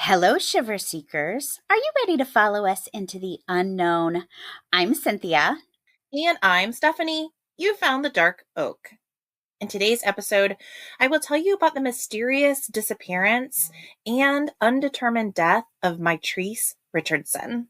Hello, Shiver Seekers. Are you ready to follow us into the unknown? I'm Cynthia. And I'm Stephanie. You found the dark oak. In today's episode, I will tell you about the mysterious disappearance and undetermined death of Mitrice Richardson.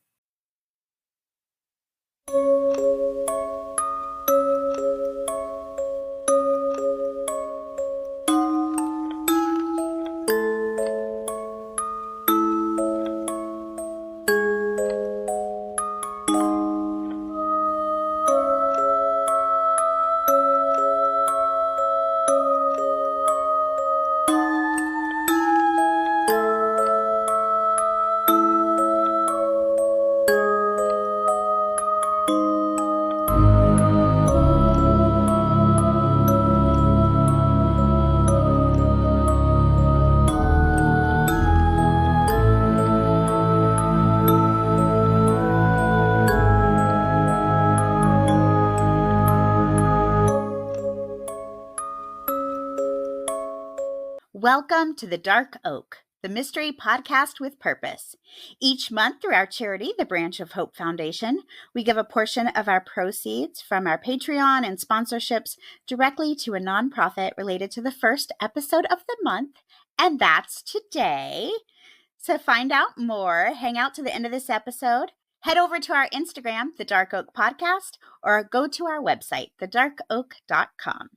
Welcome to the Dark Oak, the mystery podcast with purpose. Each month, through our charity, the Branch of Hope Foundation, we give a portion of our proceeds from our Patreon and sponsorships directly to a nonprofit related to the first episode of the month, and that's today. To find out more, hang out to the end of this episode, head over to our Instagram, The Dark Oak Podcast, or go to our website, thedarkoak.com.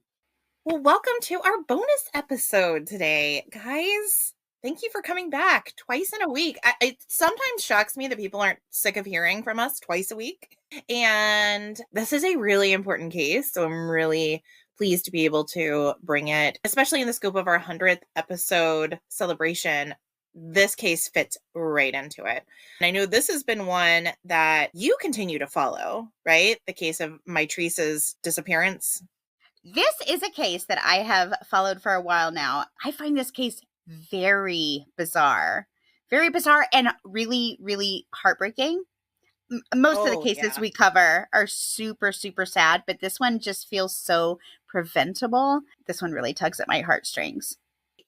Well, welcome to our bonus episode today, guys. Thank you for coming back twice in a week. It sometimes shocks me that people aren't sick of hearing from us twice a week. And this is a really important case, so I'm really pleased to be able to bring it, especially in the scope of our 100th episode celebration. This case fits right into it. And I know this has been one that you continue to follow, right? The case of Mitrice's disappearance. This is a case that I have followed for a while now. I find this case very bizarre and really, really heartbreaking. Most of the cases we cover are super, super sad, but this one just feels so preventable. This one really tugs at my heartstrings.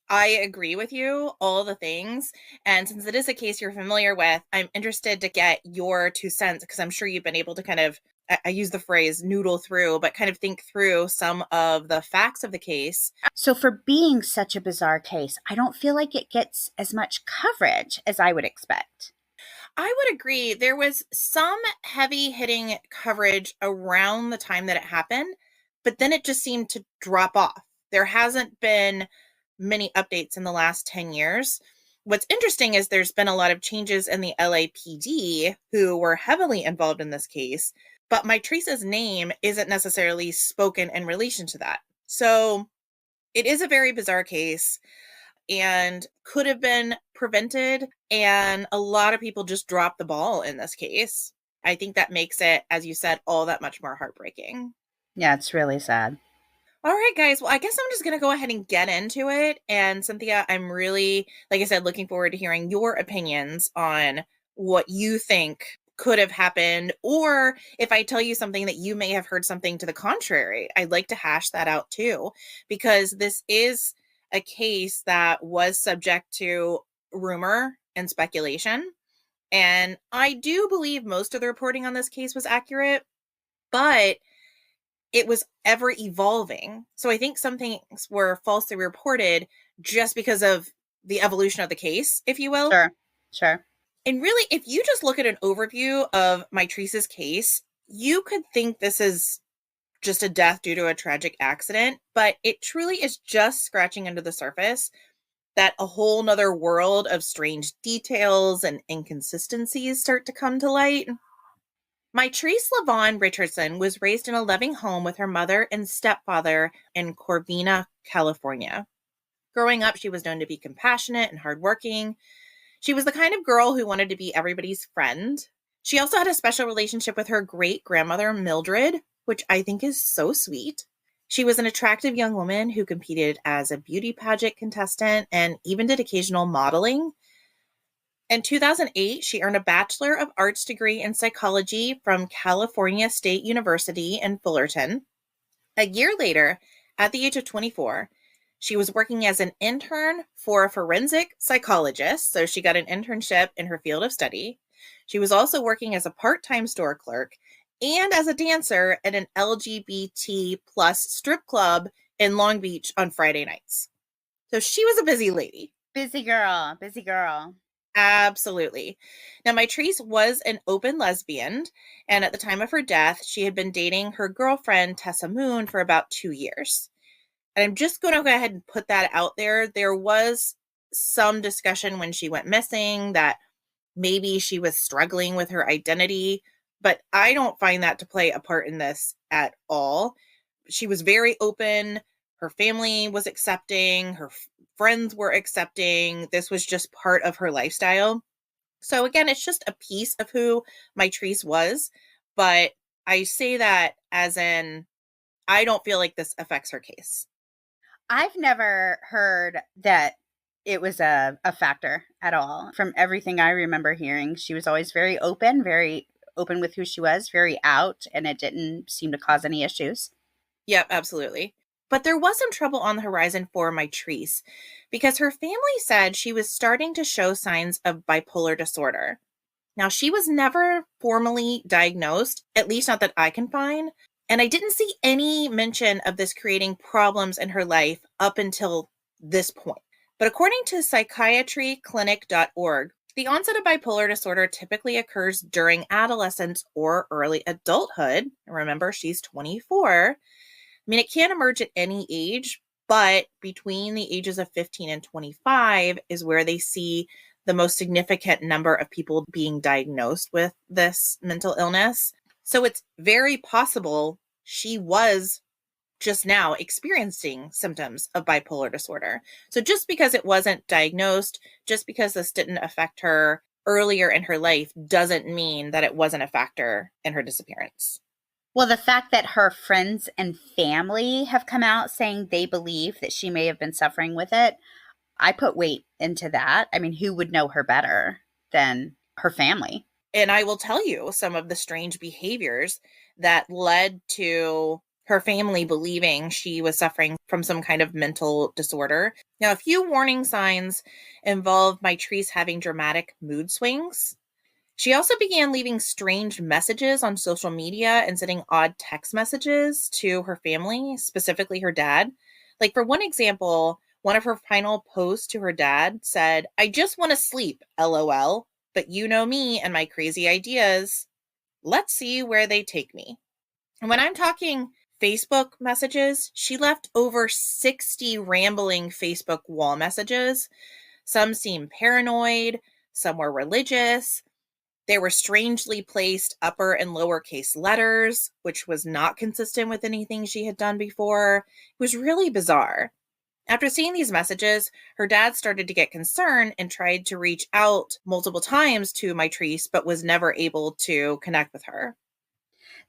I agree with you, all the things. And since it is a case you're familiar with, I'm interested to get your 2 cents because I'm sure you've been able to kind of, I use the phrase noodle through, but kind of think through some of the facts of the case. So for being such a bizarre case, I don't feel like it gets as much coverage as I would expect. I would agree. There was some heavy hitting coverage around the time that it happened, but then it just seemed to drop off. There hasn't been many updates in the last 10 years. What's interesting is there's been a lot of changes in the LAPD who were heavily involved in this case, but Mitrice's name isn't necessarily spoken in relation to that. So it is a very bizarre case and could have been prevented. And a lot of people just dropped the ball in this case. I think that makes it, as you said, all that much more heartbreaking. Yeah, it's really sad. All right, guys. Well, I guess I'm just going to go ahead and get into it. And Cynthia, I'm really, like I said, looking forward to hearing your opinions on what you think could have happened. Or if I tell you something that you may have heard something to the contrary, I'd like to hash that out too, because this is a case that was subject to rumor and speculation. And I do believe most of the reporting on this case was accurate, but it was ever evolving. So I think some things were falsely reported just because of the evolution of the case, if you will. Sure. And really, if you just look at an overview of Mitrice's case, you could think this is just a death due to a tragic accident, but it truly is just scratching under the surface that a whole nother world of strange details and inconsistencies start to come to light. Mitrice LaVaughn Richardson was raised in a loving home with her mother and stepfather in Corvina, California. Growing up, she was known to be compassionate and hardworking. She was the kind of girl who wanted to be everybody's friend. She also had a special relationship with her great-grandmother, Mildred, which I think is so sweet. She was an attractive young woman who competed as a beauty pageant contestant and even did occasional modeling. In 2008, she earned a Bachelor of Arts degree in psychology from California State University in Fullerton. A year later, at the age of 24, She was working as an intern for a forensic psychologist, so she got an internship in her field of study. She was also working as a part-time store clerk and as a dancer at an LGBT plus strip club in Long Beach on Friday nights. So she was a busy lady. Busy girl, busy girl. Absolutely. Now, Mitrice was an open lesbian, and at the time of her death, she had been dating her girlfriend, Tessa Moon, for about 2 years. And I'm just going to go ahead and put that out there. There was some discussion when she went missing that maybe she was struggling with her identity, but I don't find that to play a part in this at all. She was very open. Her family was accepting. Her friends were accepting. This was just part of her lifestyle. So again, it's just a piece of who Mitrice was. But I say that as in, I don't feel like this affects her case. I've never heard that it was a factor at all. From everything I remember hearing, she was always very open with who she was, very out, and it didn't seem to cause any issues. Yep, absolutely. But there was some trouble on the horizon for Mitrice because her family said she was starting to show signs of bipolar disorder. Now, she was never formally diagnosed, at least not that I can find, and I didn't see any mention of this creating problems in her life up until this point. But according to psychiatryclinic.org, the onset of bipolar disorder typically occurs during adolescence or early adulthood. Remember, she's 24. I mean, it can emerge at any age, but between the ages of 15 and 25 is where they see the most significant number of people being diagnosed with this mental illness. So it's very possible she was just now experiencing symptoms of bipolar disorder. So just because it wasn't diagnosed, just because this didn't affect her earlier in her life, doesn't mean that it wasn't a factor in her disappearance. Well, the fact that her friends and family have come out saying they believe that she may have been suffering with it, I put weight into that. I mean, who would know her better than her family? And I will tell you some of the strange behaviors that led to her family believing she was suffering from some kind of mental disorder. Now, a few warning signs involve Mitrice having dramatic mood swings. She also began leaving strange messages on social media and sending odd text messages to her family, specifically her dad. Like, for one example, one of her final posts to her dad said, "I just want to sleep, LOL, but you know me and my crazy ideas. Let's see where they take me." And when I'm talking Facebook messages, she left over 60 rambling Facebook wall messages. Some seem paranoid, some were religious. There were strangely placed upper and lowercase letters, which was not consistent with anything she had done before. It was really bizarre. After seeing these messages, her dad started to get concerned and tried to reach out multiple times to Mitrice, but was never able to connect with her.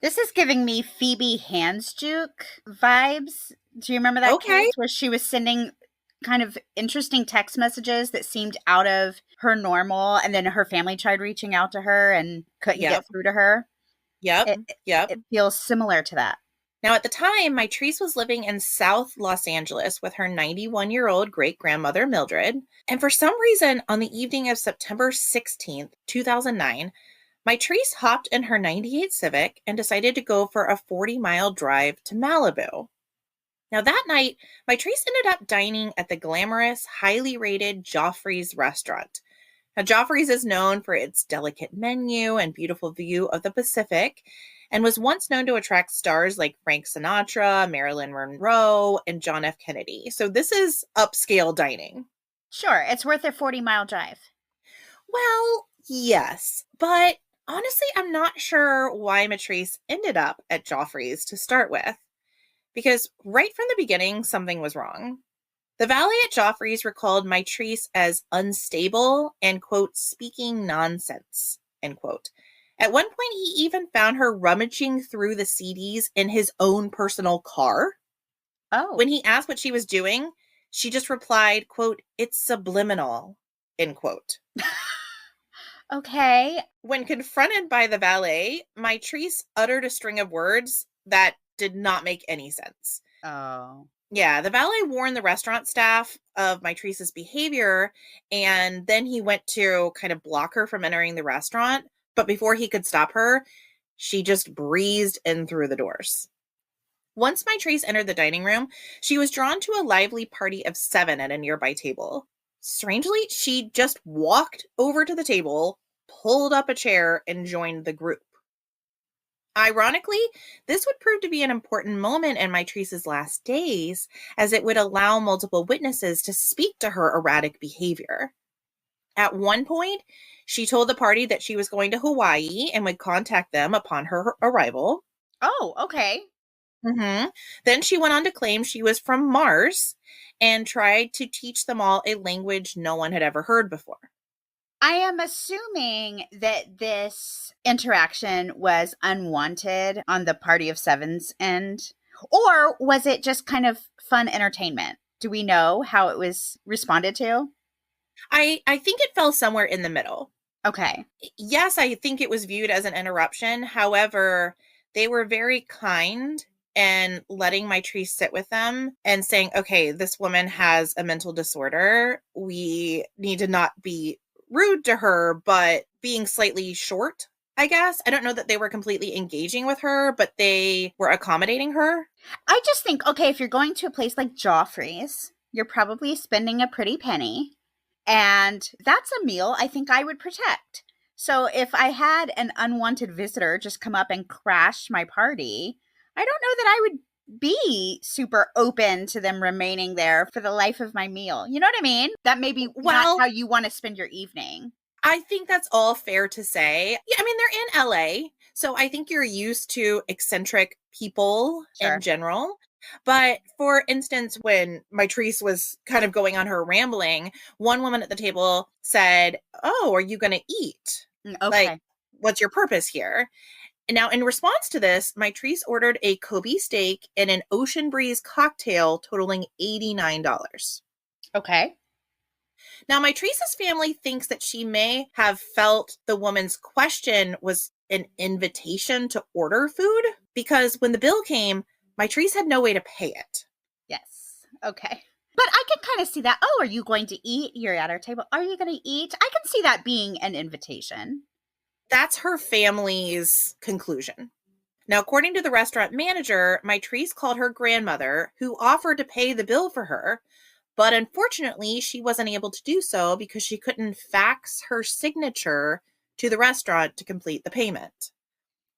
This is giving me Phoebe Hansjuk vibes. Do you remember that Okay. case where she was sending kind of interesting text messages that seemed out of her normal, and then her family tried reaching out to her and couldn't Yep. get through to her? Yep. Yep. It feels similar to that. Now, at the time, Mitrice was living in South Los Angeles with her 91-year-old great-grandmother, Mildred. And for some reason, on the evening of September 16th, 2009, Mitrice hopped in her 98 Civic and decided to go for a 40-mile drive to Malibu. Now, that night, Mitrice ended up dining at the glamorous, highly rated Joffrey's restaurant. Now, Joffrey's is known for its delicate menu and beautiful view of the Pacific, and was once known to attract stars like Frank Sinatra, Marilyn Monroe, and John F. Kennedy. So this is upscale dining. Sure, it's worth a 40-mile drive. Well, yes, but honestly, I'm not sure why Mitrice ended up at Joffrey's to start with, because right from the beginning, something was wrong. The valet at Joffrey's recalled Mitrice as unstable and, quote, speaking nonsense, end quote. At one point, he even found her rummaging through the CDs in his own personal car. Oh. When he asked what she was doing, she just replied, quote, "It's subliminal," end quote. Okay. When confronted by the valet, Mitrice uttered a string of words that did not make any sense. Oh. Yeah, the valet warned the restaurant staff of Mitrice's behavior, and then he went to kind of block her from entering the restaurant. But before he could stop her, she just breezed in through the doors. Once Mitrice entered the dining room, she was drawn to a lively party of 7 at a nearby table. Strangely, she just walked over to the table, pulled up a chair, and joined the group. Ironically, this would prove to be an important moment in Mitrice's last days, as it would allow multiple witnesses to speak to her erratic behavior. At one point, she told the party that she was going to Hawaii and would contact them upon her arrival. Oh, okay. Then she went on to claim she was from Mars and tried to teach them all a language no one had ever heard before. I am assuming that this interaction was unwanted on the Party of Seven's end, or was it just kind of fun entertainment? Do we know how it was responded to? I think it fell somewhere in the middle. Okay. Yes, I think it was viewed as an interruption. However, they were very kind and letting Mitrice sit with them and saying, okay, this woman has a mental disorder. We need to not be rude to her, but being slightly short, I guess. I don't know that they were completely engaging with her, but they were accommodating her. I just think, okay, if you're going to a place like Joffrey's, you're probably spending a pretty penny. And that's a meal I think I would protect. So if I had an unwanted visitor just come up and crash my party, I don't know that I would be super open to them remaining there for the life of my meal. You know what I mean? That may be not how you want to spend your evening. I think that's all fair to say. Yeah, I mean, they're in LA, so I think you're used to eccentric people in general. But for instance, when Mitrice was kind of going on her rambling, one woman at the table said, "Oh, are you going to eat? Okay. Like, what's your purpose here?" And now, in response to this, Mitrice ordered a Kobe steak and an Ocean Breeze cocktail totaling $89. Okay. Now, Mitrice's family thinks that she may have felt the woman's question was an invitation to order food because when the bill came, Mitrice had no way to pay it. Yes. Okay. But I can kind of see that. Oh, are you going to eat? You're at our table. Are you going to eat? I can see that being an invitation. That's her family's conclusion. Now, according to the restaurant manager, Mitrice called her grandmother, who offered to pay the bill for her, but unfortunately, she wasn't able to do so because she couldn't fax her signature to the restaurant to complete the payment.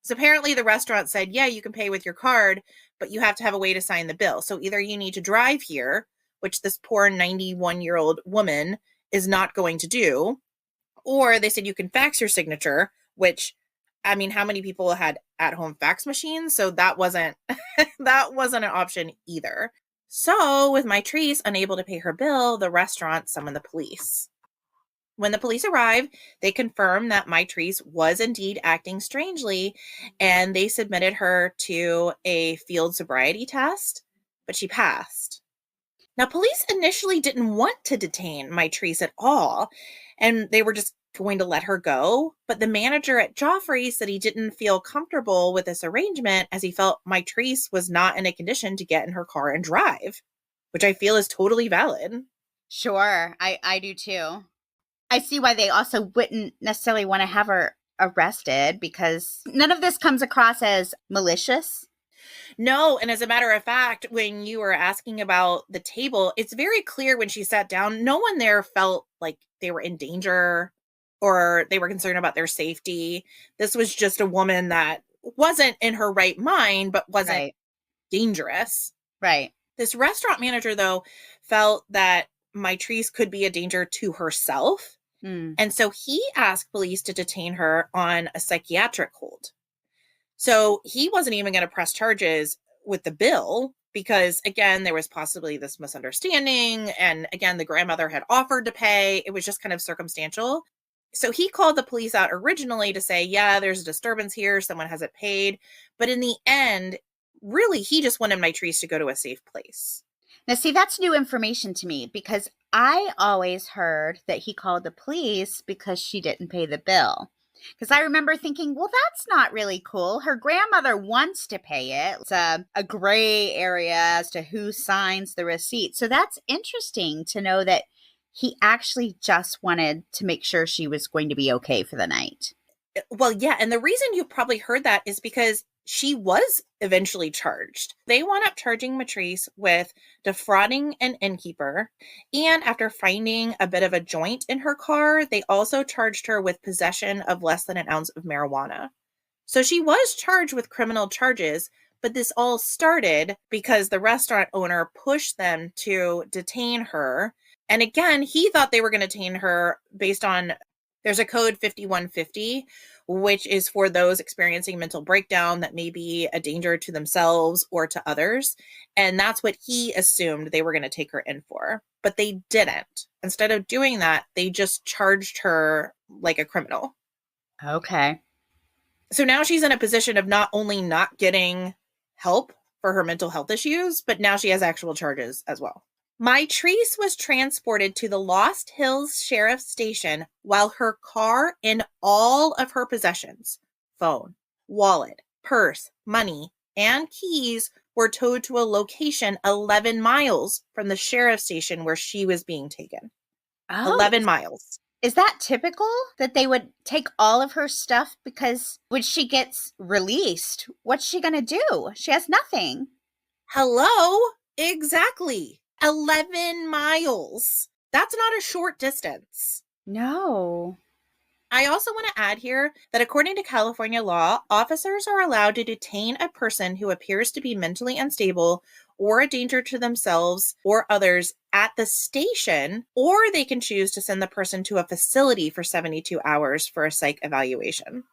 So apparently the restaurant said, yeah, you can pay with your card, but you have to have a way to sign the bill. So either you need to drive here, which this poor 91-year-old woman is not going to do, or they said you can fax your signature, which, I mean, how many people had at-home fax machines? So that wasn't an option either. So with Mitrice unable to pay her bill, the restaurant summoned the police. When the police arrived, they confirmed that Mitrice was indeed acting strangely, and they submitted her to a field sobriety test, but she passed. Now, police initially didn't want to detain Mitrice at all, and they were just going to let her go. But the manager at Joffrey said he didn't feel comfortable with this arrangement as he felt Mitrice was not in a condition to get in her car and drive, which I feel is totally valid. Sure, I do too. I see why they also wouldn't necessarily want to have her arrested because none of this comes across as malicious. No, and as a matter of fact, when you were asking about the table, it's very clear when she sat down, no one there felt like they were in danger or they were concerned about their safety. This was just a woman that wasn't in her right mind, but wasn't dangerous. Right. This restaurant manager, though, felt that Mitrice could be a danger to herself. And so he asked police to detain her on a psychiatric hold. So he wasn't even going to press charges with the bill because, again, there was possibly this misunderstanding. And again, the grandmother had offered to pay. It was just kind of circumstantial. So he called the police out originally to say, yeah, there's a disturbance here. Someone hasn't paid. But in the end, really, he just wanted Mitrice to go to a safe place. Now, see, that's new information to me because I always heard that he called the police because she didn't pay the bill. Because I remember thinking, well, that's not really cool. Her grandmother wants to pay it. It's a gray area as to who signs the receipt. So that's interesting to know that he actually just wanted to make sure she was going to be okay for the night. Well, yeah. And the reason you probably heard that is because she was eventually charged. They wound up charging Mitrice with defrauding an innkeeper. And after finding a bit of a joint in her car, they also charged her with possession of less than an ounce of marijuana. So she was charged with criminal charges, but this all started because the restaurant owner pushed them to detain her. And again, he thought they were going to detain her based on there's a code 5150, which is for those experiencing mental breakdown that may be a danger to themselves or to others. And that's what he assumed they were going to take her in for. But they didn't. Instead of doing that, they just charged her like a criminal. Okay. So now she's in a position of not only not getting help for her mental health issues, but now she has actual charges as well. Mitrice was transported to the Lost Hills Sheriff's Station while her car and all of her possessions, phone, wallet, purse, money, and keys were towed to a location 11 miles from the sheriff's station where she was being taken. 11 miles. Is that typical that they would take all of her stuff? Because when she gets released, what's she going to do? She has nothing. Hello? Exactly. 11 miles. That's not a short distance. No. I also want to add here that according to California law, officers are allowed to detain a person who appears to be mentally unstable or a danger to themselves or others at the station, or they can choose to send the person to a facility for 72 hours for a psych evaluation.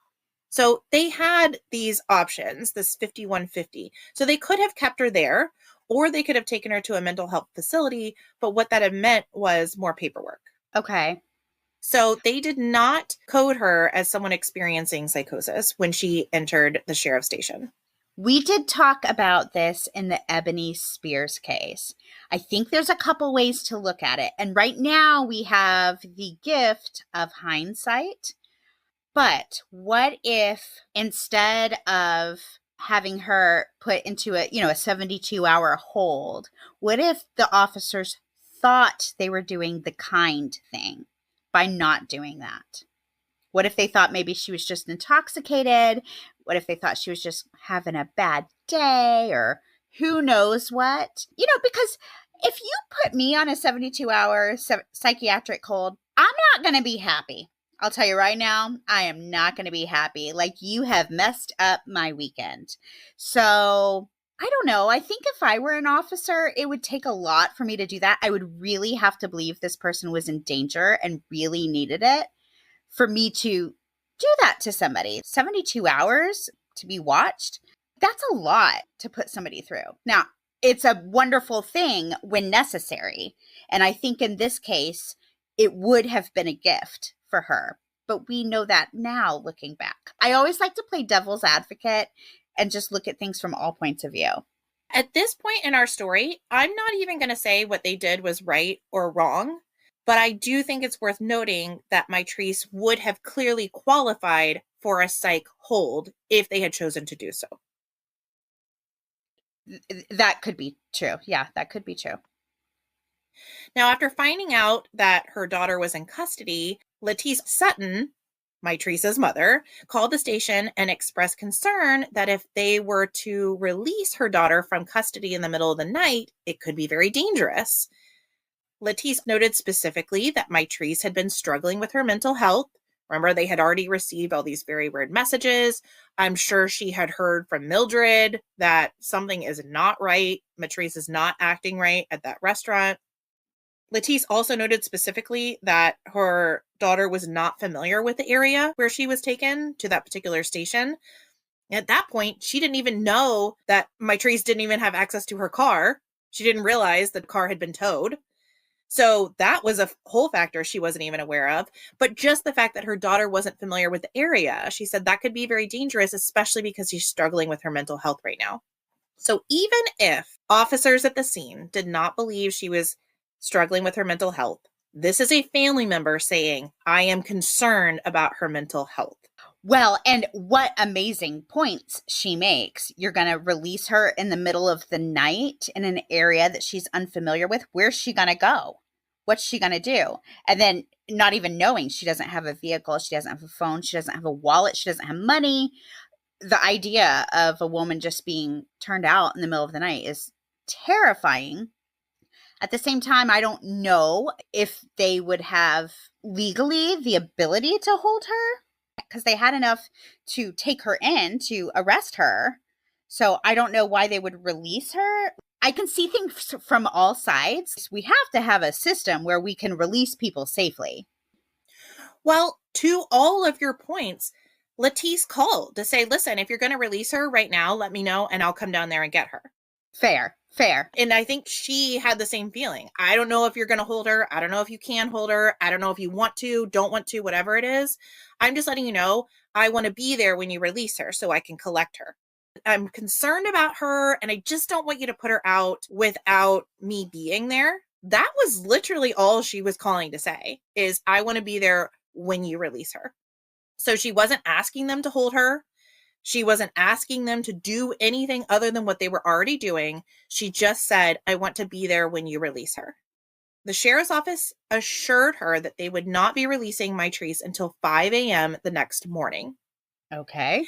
So they had these options, this 5150. So they could have kept her there, or they could have taken her to a mental health facility, but what that had meant was more paperwork. Okay. So they did not code her as someone experiencing psychosis when she entered the sheriff's station. We did talk about this in the Ebony Spears case. I think there's a couple ways to look at it. And right now we have the gift of hindsight. But what if instead of having her put into a 72-hour hold, what if the officers thought they were doing the kind thing by not doing that? What if they thought maybe she was just intoxicated? What if they thought she was just having a bad day, or who knows what? Because if you put me on a 72-hour psychiatric hold, I'm not going to be happy. I'll tell you right now, I am not going to be happy. Like, you have messed up my weekend. So I don't know. I think if I were an officer, it would take a lot for me to do that. I would really have to believe this person was in danger and really needed it for me to do that to somebody. 72 hours to be watched, that's a lot to put somebody through. Now, it's a wonderful thing when necessary. And I think in this case, it would have been a gift for her. But we know that now, looking back. I always like to play devil's advocate and just look at things from all points of view. At this point in our story, I'm not even going to say what they did was right or wrong, but I do think it's worth noting that Mitrice would have clearly qualified for a psych hold if they had chosen to do so. That could be true. Yeah, that could be true. Now, after finding out that her daughter was in custody, Lettice Sutton, Mitrice's mother, called the station and expressed concern that if they were to release her daughter from custody in the middle of the night, it could be very dangerous. Lettice noted specifically that Mitrice had been struggling with her mental health. Remember, they had already received all these very weird messages. I'm sure she had heard from Mildred that something is not right. Mitrice is not acting right at that restaurant. Lettice also noted specifically that her daughter was not familiar with the area where she was taken to that particular station. At that point, she didn't even know that Mitrice didn't even have access to her car. She didn't realize the car had been towed. So that was a whole factor she wasn't even aware of. But just the fact that her daughter wasn't familiar with the area, she said that could be very dangerous, especially because she's struggling with her mental health right now. So even if officers at the scene did not believe she was struggling with her mental health, this is a family member saying, I am concerned about her mental health. Well, and what amazing points she makes. You're going to release her in the middle of the night in an area that she's unfamiliar with. Where's she going to go? What's she going to do? And then not even knowing she doesn't have a vehicle, she doesn't have a phone, she doesn't have a wallet, she doesn't have money. The idea of a woman just being turned out in the middle of the night is terrifying. At the same time, I don't know if they would have legally the ability to hold her because they had enough to take her in to arrest her. So I don't know why they would release her. I can see things from all sides. We have to have a system where we can release people safely. Well, to all of your points, Latisse called to say, listen, if you're going to release her right now, let me know and I'll come down there and get her. Fair. And I think she had the same feeling. I don't know if you're going to hold her. I don't know if you can hold her. I don't know if you want to, don't want to, whatever it is. I'm just letting you know, I want to be there when you release her so I can collect her. I'm concerned about her and I just don't want you to put her out without me being there. That was literally all she was calling to say is, I want to be there when you release her. So she wasn't asking them to hold her. She wasn't asking them to do anything other than what they were already doing. She just said, I want to be there when you release her. The sheriff's office assured her that they would not be releasing Mitrice until 5 a.m. the next morning. Okay.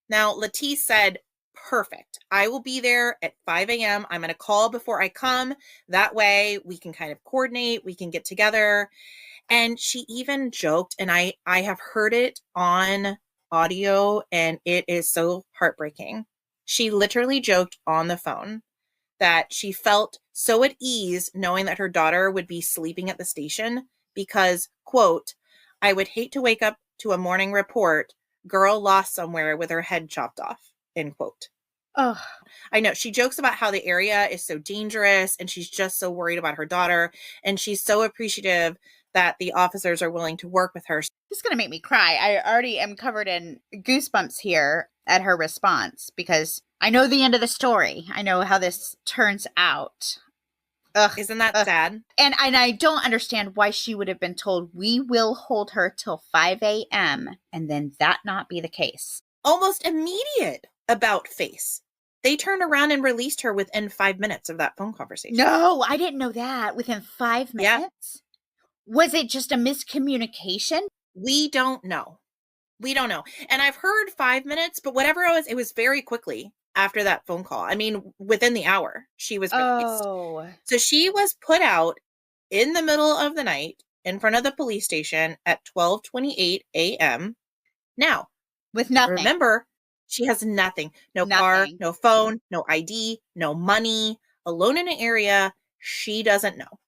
Now, Latisse said, perfect. I will be there at 5 a.m. I'm going to call before I come. That way we can kind of coordinate. We can get together. And she even joked, and I have heard it on audio, and it is so heartbreaking. She literally joked on the phone that she felt so at ease knowing that her daughter would be sleeping at the station because, quote, I would hate to wake up to a morning report, girl lost somewhere with her head chopped off, end quote. Oh, I know she jokes about how the area is so dangerous and she's just so worried about her daughter. And she's so appreciative that the officers are willing to work with her. this is going to make me cry. I already am covered in goosebumps here at her response because I know the end of the story. I know how this turns out. Ugh, Isn't that sad? And I don't understand why she would have been told, we will hold her till 5 a.m. and then that not be the case. Almost immediate about face. They turned around and released her within 5 minutes of that phone conversation. No, I didn't know that. Within 5 minutes? Yeah. Was it just a miscommunication? We don't know. And I've heard 5 minutes, but whatever it was very quickly after that phone call. I mean, within the hour, she was released. Oh. So she was put out in the middle of the night in front of the police station at 12:28 a.m. Now, with nothing. Remember, she has nothing. No car, no phone, no ID, no money, alone in an area she doesn't know.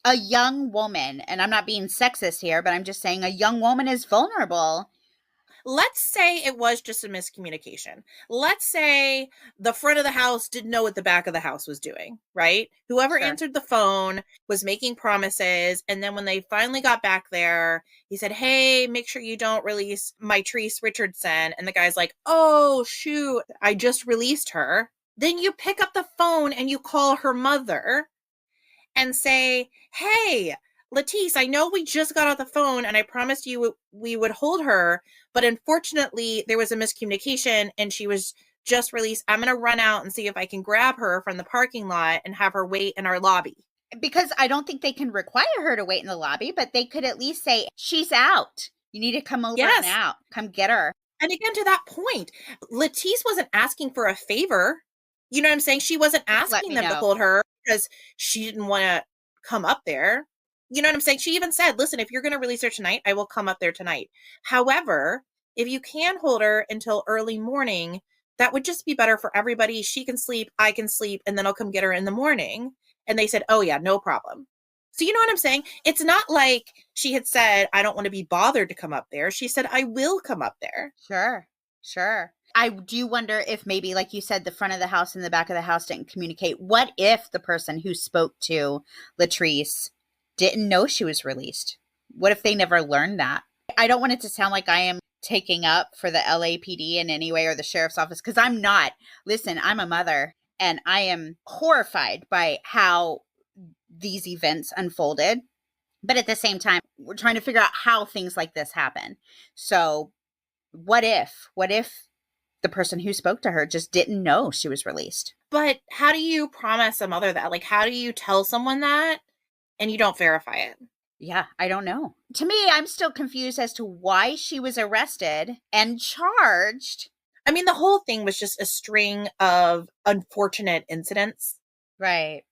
A young woman, and I'm not being sexist here, but I'm just saying a young woman is vulnerable. Let's say it was just a miscommunication. Let's say the front of the house didn't know what the back of the house was doing, right? Whoever answered the phone was making promises. And then when they finally got back there, he said, hey, make sure you don't release Mitrice Richardson. And the guy's like, oh, shoot, I just released her. Then you pick up the phone and you call her mother and say, hey, Latisse, I know we just got off the phone and I promised you we would hold her, but unfortunately there was a miscommunication and she was just released. I'm going to run out and see if I can grab her from the parking lot and have her wait in our lobby. Because I don't think they can require her to wait in the lobby, but they could at least say, she's out. You need to come over now. Come get her. And again, to that point, Latisse wasn't asking for a favor. You know what I'm saying? She wasn't asking them to hold her because she didn't want to come up there. You know what I'm saying? She even said, listen, if you're going to release her tonight, I will come up there tonight. However, if you can hold her until early morning, that would just be better for everybody. She can sleep, I can sleep, and then I'll come get her in the morning. And they said, oh yeah, no problem. So you know what I'm saying? It's not like she had said, I don't want to be bothered to come up there. She said, I will come up there. Sure. I do wonder if maybe, like you said, the front of the house and the back of the house didn't communicate. What if the person who spoke to Latrice didn't know she was released? What if they never learned that? I don't want it to sound like I am taking up for the LAPD in any way or the sheriff's office, because I'm not. Listen, I'm a mother and I am horrified by how these events unfolded. But at the same time, we're trying to figure out how things like this happen. So What if? What if the person who spoke to her just didn't know she was released? But how do you promise a mother that? Like, how do you tell someone that and you don't verify it? Yeah, I don't know. To me, I'm still confused as to why she was arrested and charged. I mean, the whole thing was just a string of unfortunate incidents, Right,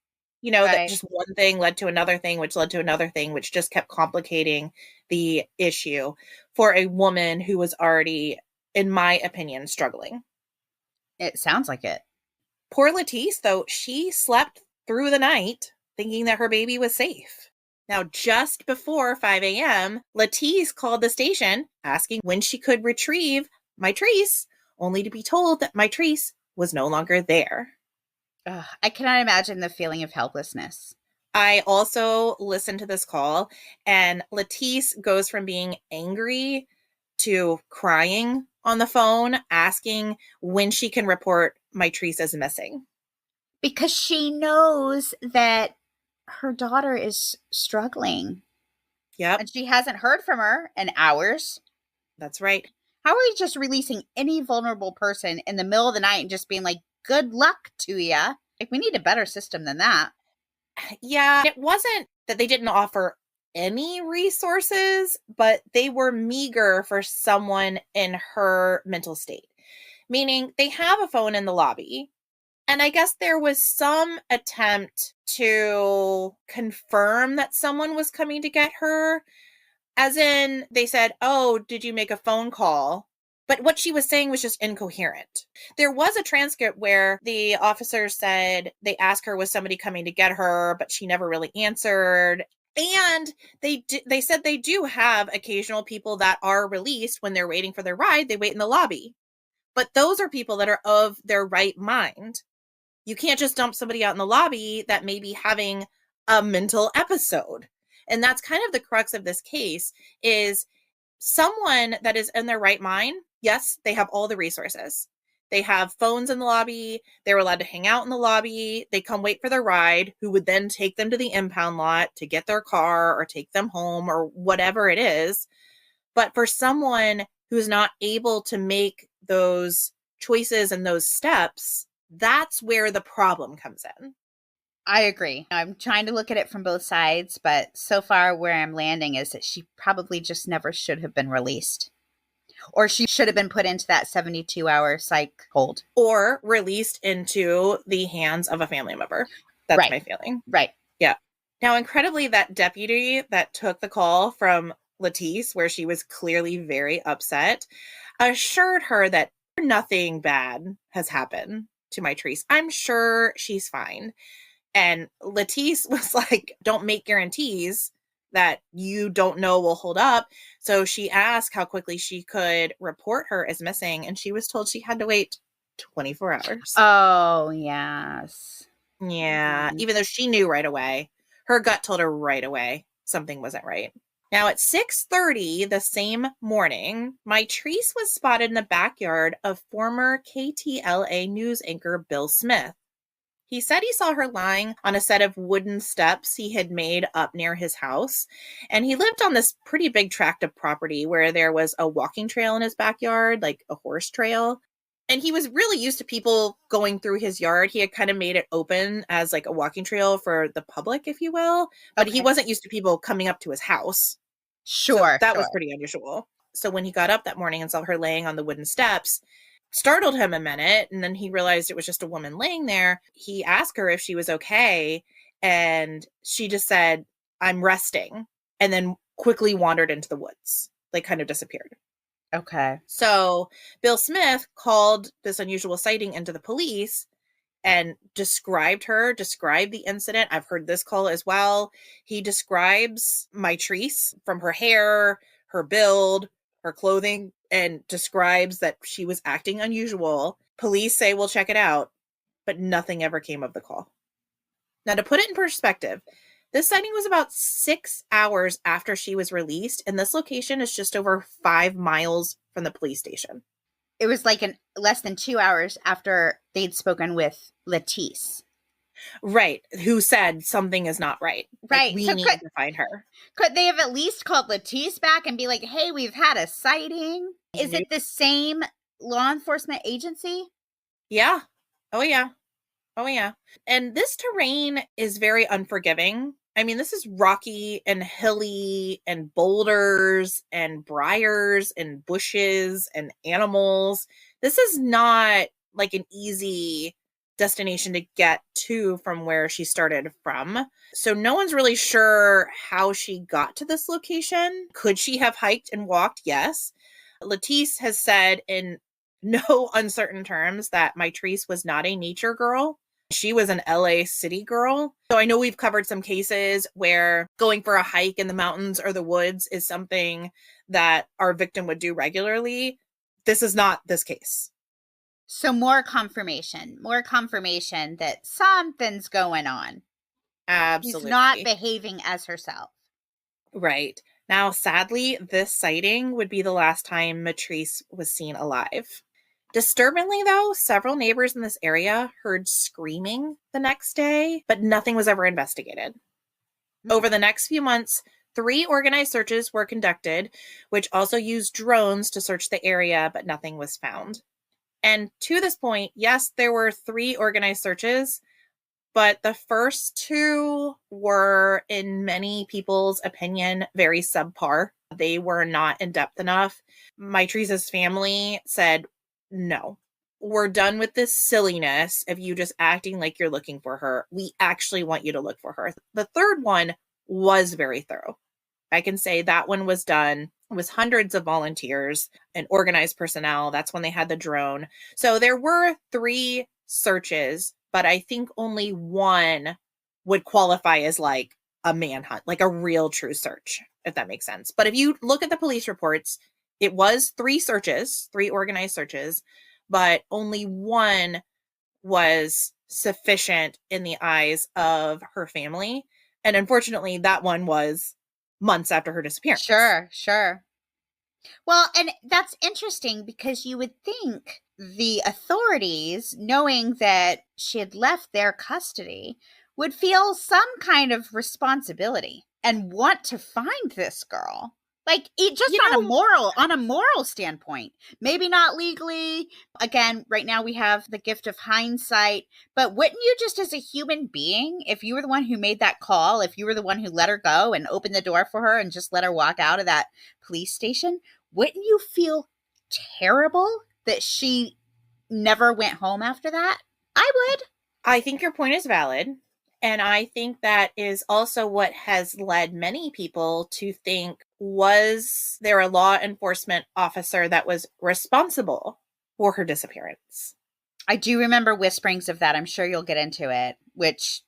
that right. just one thing led to another thing, which led to another thing, which just kept complicating the issue for a woman who was already, in my opinion, struggling. It sounds like it. Poor Lettice, though, she slept through the night thinking that her baby was safe. Now, just before 5 a.m., Lettice called the station asking when she could retrieve Mitrice, only to be told that Mitrice was no longer there. Ugh, I cannot imagine the feeling of helplessness. I also listened to this call, and Lettice goes from being angry to crying on the phone, asking when she can report Mitrice as missing. Because she knows that her daughter is struggling Yep, and she hasn't heard from her in hours. that's right. How are you just releasing any vulnerable person in the middle of the night and just being like, good luck to ya? Like, we need a better system than that. Yeah, it wasn't that they didn't offer any resources, but they were meager for someone in her mental state. Meaning they have a phone in the lobby. And I guess there was some attempt to confirm that someone was coming to get her. As in, they said, "Oh, did you make a phone call?" But what she was saying was just incoherent. There was a transcript where the officer said they asked her, was somebody coming to get her, but she never really answered. And they said they do have occasional people that are released when they're waiting for their ride. They wait in the lobby. But those are people that are of their right mind. You can't just dump somebody out in the lobby that may be having a mental episode. And that's kind of the crux of this case is someone that is in their right mind. Yes, they have all the resources. They have phones in the lobby. They're allowed to hang out in the lobby. They come wait for their ride, who would then take them to the impound lot to get their car or take them home or whatever it is. But for someone who's not able to make those choices and those steps, that's where the problem comes in. I agree. I'm trying to look at it from both sides, but so far where I'm landing is that she probably just never should have been released. Or she should have been put into that 72-hour psych hold. Or released into the hands of a family member. That's Right. my feeling. Right. Yeah. Now, incredibly, that deputy that took the call from Lettice, where she was clearly very upset, assured her that nothing bad has happened to Mitrice. I'm sure she's fine. And Lettice was like, don't make guarantees that you don't know will hold up. So she asked how quickly she could report her as missing, and she was told she had to wait 24 hours. Oh, yes. Yeah, even though she knew right away. Her gut told her right away something wasn't right. Now at 6:30 the same morning, Mitrice was spotted in the backyard of former KTLA news anchor Bill Smith. He said he saw her lying on a set of wooden steps he had made up near his house. And he lived on this pretty big tract of property where there was a walking trail in his backyard, like a horse trail. And he was really used to people going through his yard. He had kind of made it open as like a walking trail for the public, if you will. But he wasn't used to people coming up to his house. Sure. So that was pretty unusual. So when he got up that morning and saw her laying on the wooden steps, startled him a minute, and then he realized it was just a woman laying there. He asked her if she was okay, and she just said, "I'm resting," and then quickly wandered into the woods, like kind of disappeared. Okay. So Bill Smith called this unusual sighting into the police and described the incident. I've heard this call as well. He describes Mitrice from her hair, her build, her clothing, and describes that she was acting unusual. Police say, we'll check it out, but nothing ever came of the call. Now, to put it in perspective, this sighting was about 6 hours after she was released, and this location is just over 5 miles from the police station. It was like less than 2 hours after they'd spoken with Lettice. Right. Who said something is not right. Like, Right. we So need to find her. could they have at least called Mitrice back and be like, hey, we've had a sighting? Is it the same law enforcement agency? Yeah. Oh, yeah. Oh, yeah. And this terrain is very unforgiving. I mean, this is rocky and hilly and boulders and briars and bushes and animals. This is not like an easy destination to get to from where she started from. So no one's really sure how she got to this location. Could she have hiked and walked? Yes. Latisse has said in no uncertain terms that Mitrice was not a nature girl. She was an LA city girl. So I know we've covered some cases where going for a hike in the mountains or the woods is something that our victim would do regularly. This is not this case. So more confirmation that something's going on. Absolutely. She's not behaving as herself. Right. Now, sadly, this sighting would be the last time Mitrice was seen alive. Disturbingly, though, several neighbors in this area heard screaming the next day, but nothing was ever investigated. Over the next few months, 3 organized searches were conducted, which also used drones to search the area, but nothing was found. And to this point, yes, there were 3 organized searches, but the first 2 were, in many people's opinion, very subpar. They were not in depth enough. Mitrice's family said, no, we're done with this silliness of you just acting like you're looking for her. We actually want you to look for her. The third one was very thorough. I can say that one was done with hundreds of volunteers and organized personnel. That's when they had the drone. So there were 3 searches, but I think only one would qualify as like a manhunt, like a real true search, if that makes sense. But if you look at the police reports, it was 3 searches, 3 organized searches, but only one was sufficient in the eyes of her family. And unfortunately, that one was months after her disappearance. Sure. Well, and that's interesting because you would think the authorities, knowing that she had left their custody, would feel some kind of responsibility and want to find this girl. Like, it just on a moral standpoint, maybe not legally. Again, right now we have the gift of hindsight, but wouldn't you just as a human being, if you were the one who made that call, if you were the one who let her go and opened the door for her and just let her walk out of that police station, wouldn't you feel terrible that she never went home after that? I would. I think your point is valid. And I think that is also what has led many people to think, was there a law enforcement officer that was responsible for her disappearance? I do remember whisperings of that. I'm sure you'll get into it, which,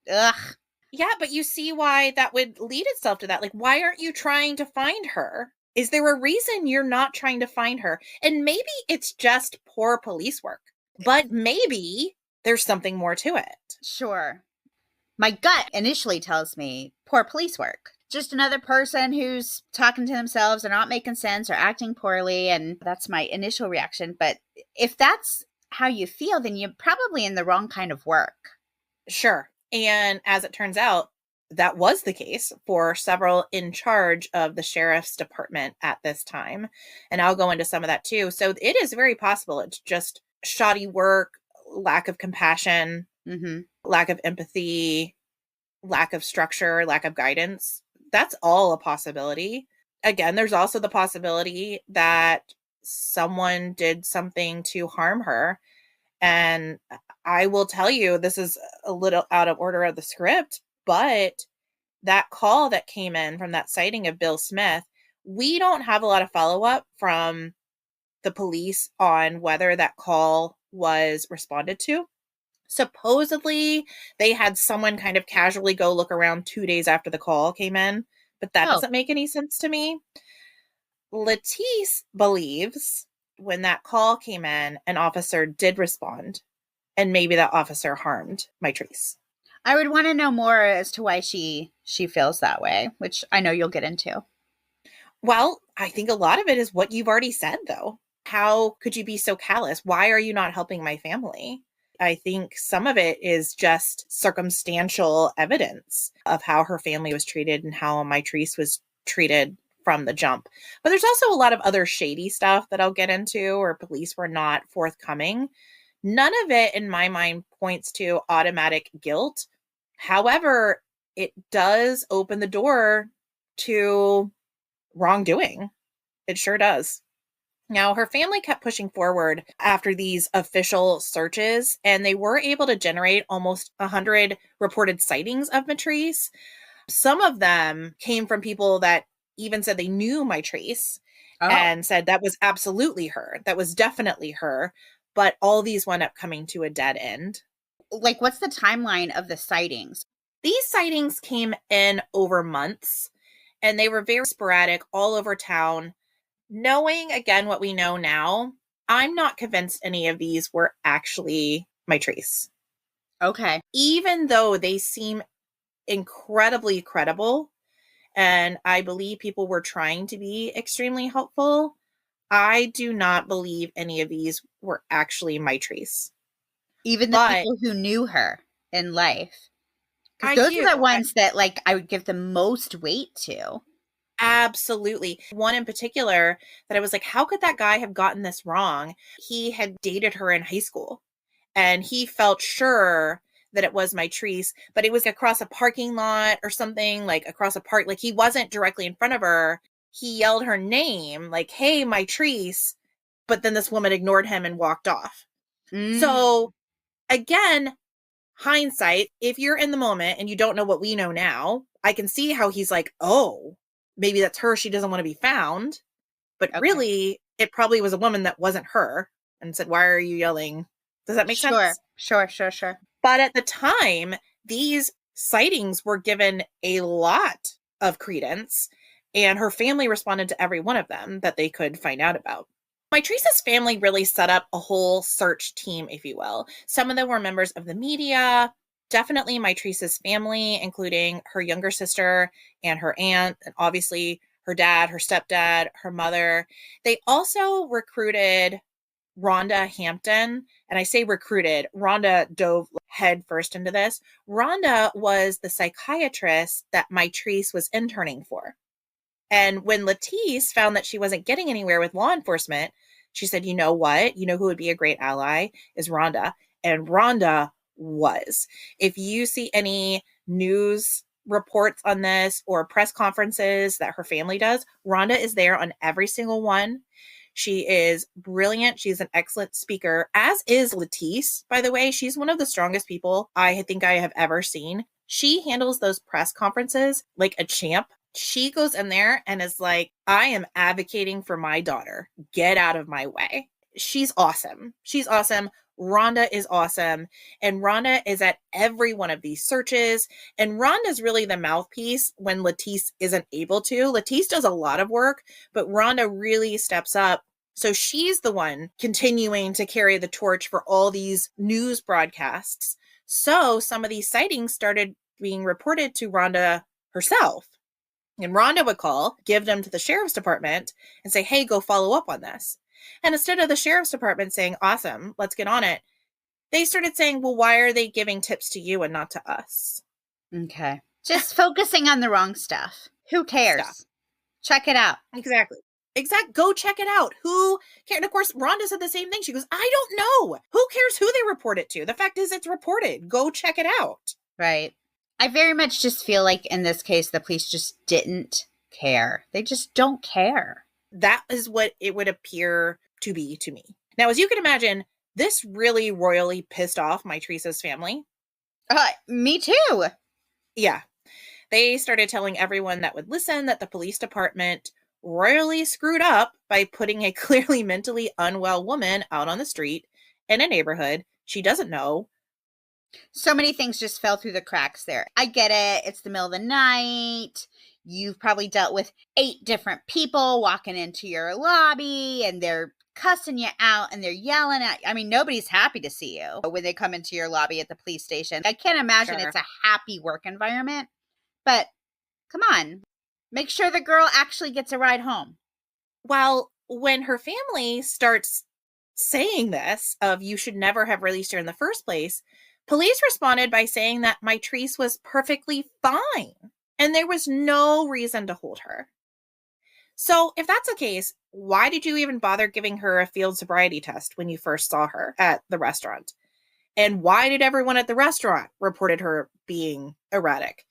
ugh. Yeah, but you see why that would lead itself to that. Like, why aren't you trying to find her? Is there a reason you're not trying to find her? And maybe it's just poor police work, but maybe there's something more to it. Sure. My gut initially tells me poor police work. Just another person who's talking to themselves or not making sense or acting poorly. And that's my initial reaction. But if that's how you feel, then you're probably in the wrong kind of work. Sure. And as it turns out, that was the case for several in charge of the sheriff's department at this time. And I'll go into some of that too. So it is very possible it's just shoddy work, lack of compassion, lack of empathy, lack of structure, lack of guidance. That's all a possibility. Again, there's also the possibility that someone did something to harm her. And I will tell you, this is a little out of order of the script, but that call that came in from that sighting of Bill Smith, we don't have a lot of follow-up from the police on whether that call was responded to. Supposedly, they had someone kind of casually go look around 2 days after the call came in, but that doesn't make any sense to me. Latisse believes when that call came in, an officer did respond, and maybe that officer harmed Mitrice. I would want to know more as to why she feels that way, which I know you'll get into. Well, I think a lot of it is what you've already said, though. How could you be so callous? Why are you not helping my family? I think some of it is just circumstantial evidence of how her family was treated and how Mitrice was treated from the jump. But there's also a lot of other shady stuff that I'll get into, or police were not forthcoming. None of it, in my mind, points to automatic guilt. However, it does open the door to wrongdoing. It sure does. Now, her family kept pushing forward after these official searches, and they were able to generate almost 100 reported sightings of Mitrice. Some of them came from people that even said they knew Mitrice and said that was absolutely her. That was definitely her. But all these wound up coming to a dead end. Like, what's the timeline of the sightings? These sightings came in over months, and they were very sporadic all over town. Knowing, again, what we know now, I'm not convinced any of these were actually Mitrice. Okay. Even though they seem incredibly credible, and I believe people were trying to be extremely helpful, I do not believe any of these were actually Mitrice. Even the people who knew her in life. Because those are the ones that, like, I would give the most weight to. Absolutely. One in particular that I was like, how could that guy have gotten this wrong? He had dated her in high school, and he felt sure that it was Mitrice, but it was across a parking lot or something, like across a park. Like, he wasn't directly in front of her. He yelled her name, like, hey, Mitrice. But then this woman ignored him and walked off. So again, hindsight, if you're in the moment and you don't know what we know now, I can see how he's like, oh, maybe that's her. She doesn't want to be found. But really, it probably was a woman that wasn't her and said, why are you yelling? Does that make sense? Sure. But at the time, these sightings were given a lot of credence, and her family responded to every one of them that they could find out about. Mitrice's family really set up a whole search team, if you will. Some of them were members of the media, definitely Mitrice's family, including her younger sister and her aunt, and obviously her dad, her stepdad, her mother. They also recruited Rhonda Hampton, and I say recruited, Rhonda dove head first into this. Rhonda was the psychiatrist that Mitrice was interning for. And when Latisse found that she wasn't getting anywhere with law enforcement, she said, you know what? You know who would be a great ally is Rhonda. And Rhonda was. If you see any news reports on this or press conferences that her family does, Rhonda is there on every single one. She is brilliant. She's an excellent speaker, as is Latisse, by the way. She's one of the strongest people I think I have ever seen. She handles those press conferences like a champ. She goes in there and is like, I am advocating for my daughter. Get out of my way. She's awesome. She's awesome. Rhonda is awesome. And Rhonda is at every one of these searches. And Rhonda's really the mouthpiece when Latisse isn't able to. Latisse does a lot of work, but Rhonda really steps up. So she's the one continuing to carry the torch for all these news broadcasts. So some of these sightings started being reported to Rhonda herself. And Rhonda would call, give them to the sheriff's department and say, hey, go follow up on this. And instead of the sheriff's department saying, awesome, let's get on it, they started saying, well, why are they giving tips to you and not to us? Okay. Just focusing on the wrong stuff. Who cares? Check it out. Exactly. Go check it out. Who cares? And of course, Rhonda said the same thing. She goes, I don't know. Who cares who they report it to? The fact is it's reported. Go check it out. Right. I very much just feel like in this case, the police just didn't care. They just don't care. That is what it would appear to be to me. Now, as you can imagine, this really royally pissed off Mitrice's family. Me too. Yeah. They started telling everyone that would listen that the police department royally screwed up by putting a clearly mentally unwell woman out on the street in a neighborhood she doesn't know. So many things just fell through the cracks there. I get it. It's the middle of the night. You've probably dealt with 8 different people walking into your lobby and they're cussing you out and they're yelling at you. I mean, nobody's happy to see you when they come into your lobby at the police station. I can't imagine It's a happy work environment, but come on, make sure the girl actually gets a ride home. Well, when her family starts saying this, of you should never have released her in the first place, police responded by saying that Mitrice was perfectly fine and there was no reason to hold her. So if that's the case, why did you even bother giving her a field sobriety test when you first saw her at the restaurant? And why did everyone at the restaurant reported her being erratic?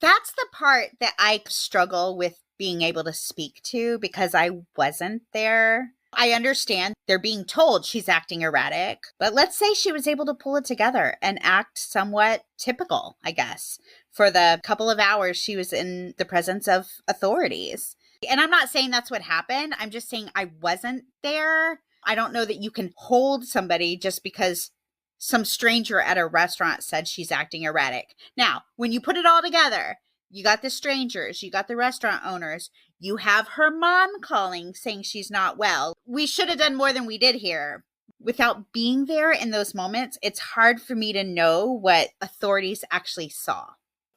That's the part that I struggle with being able to speak to because I wasn't there. I understand they're being told she's acting erratic, but let's say she was able to pull it together and act somewhat typical, I guess, for the couple of hours she was in the presence of authorities. And I'm not saying that's what happened. I'm just saying I wasn't there. I don't know that you can hold somebody just because some stranger at a restaurant said she's acting erratic. Now, when you put it all together, you got the strangers, you got the restaurant owners, you have her mom calling saying she's not well. We should have done more than we did here. Without being there in those moments, it's hard for me to know what authorities actually saw.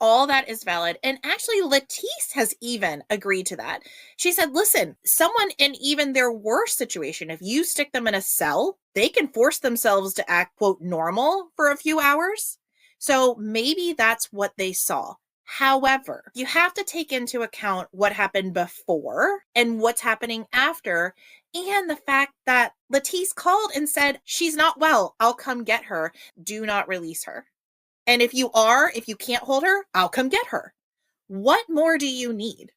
All that is valid. And actually, Lettice has even agreed to that. She said, listen, someone in even their worst situation, if you stick them in a cell, they can force themselves to act, quote, normal for a few hours. So maybe that's what they saw. However, you have to take into account what happened before and what's happening after, and the fact that Lettice called and said, she's not well, I'll come get her. Do not release her. And if you can't hold her, I'll come get her. What more do you need?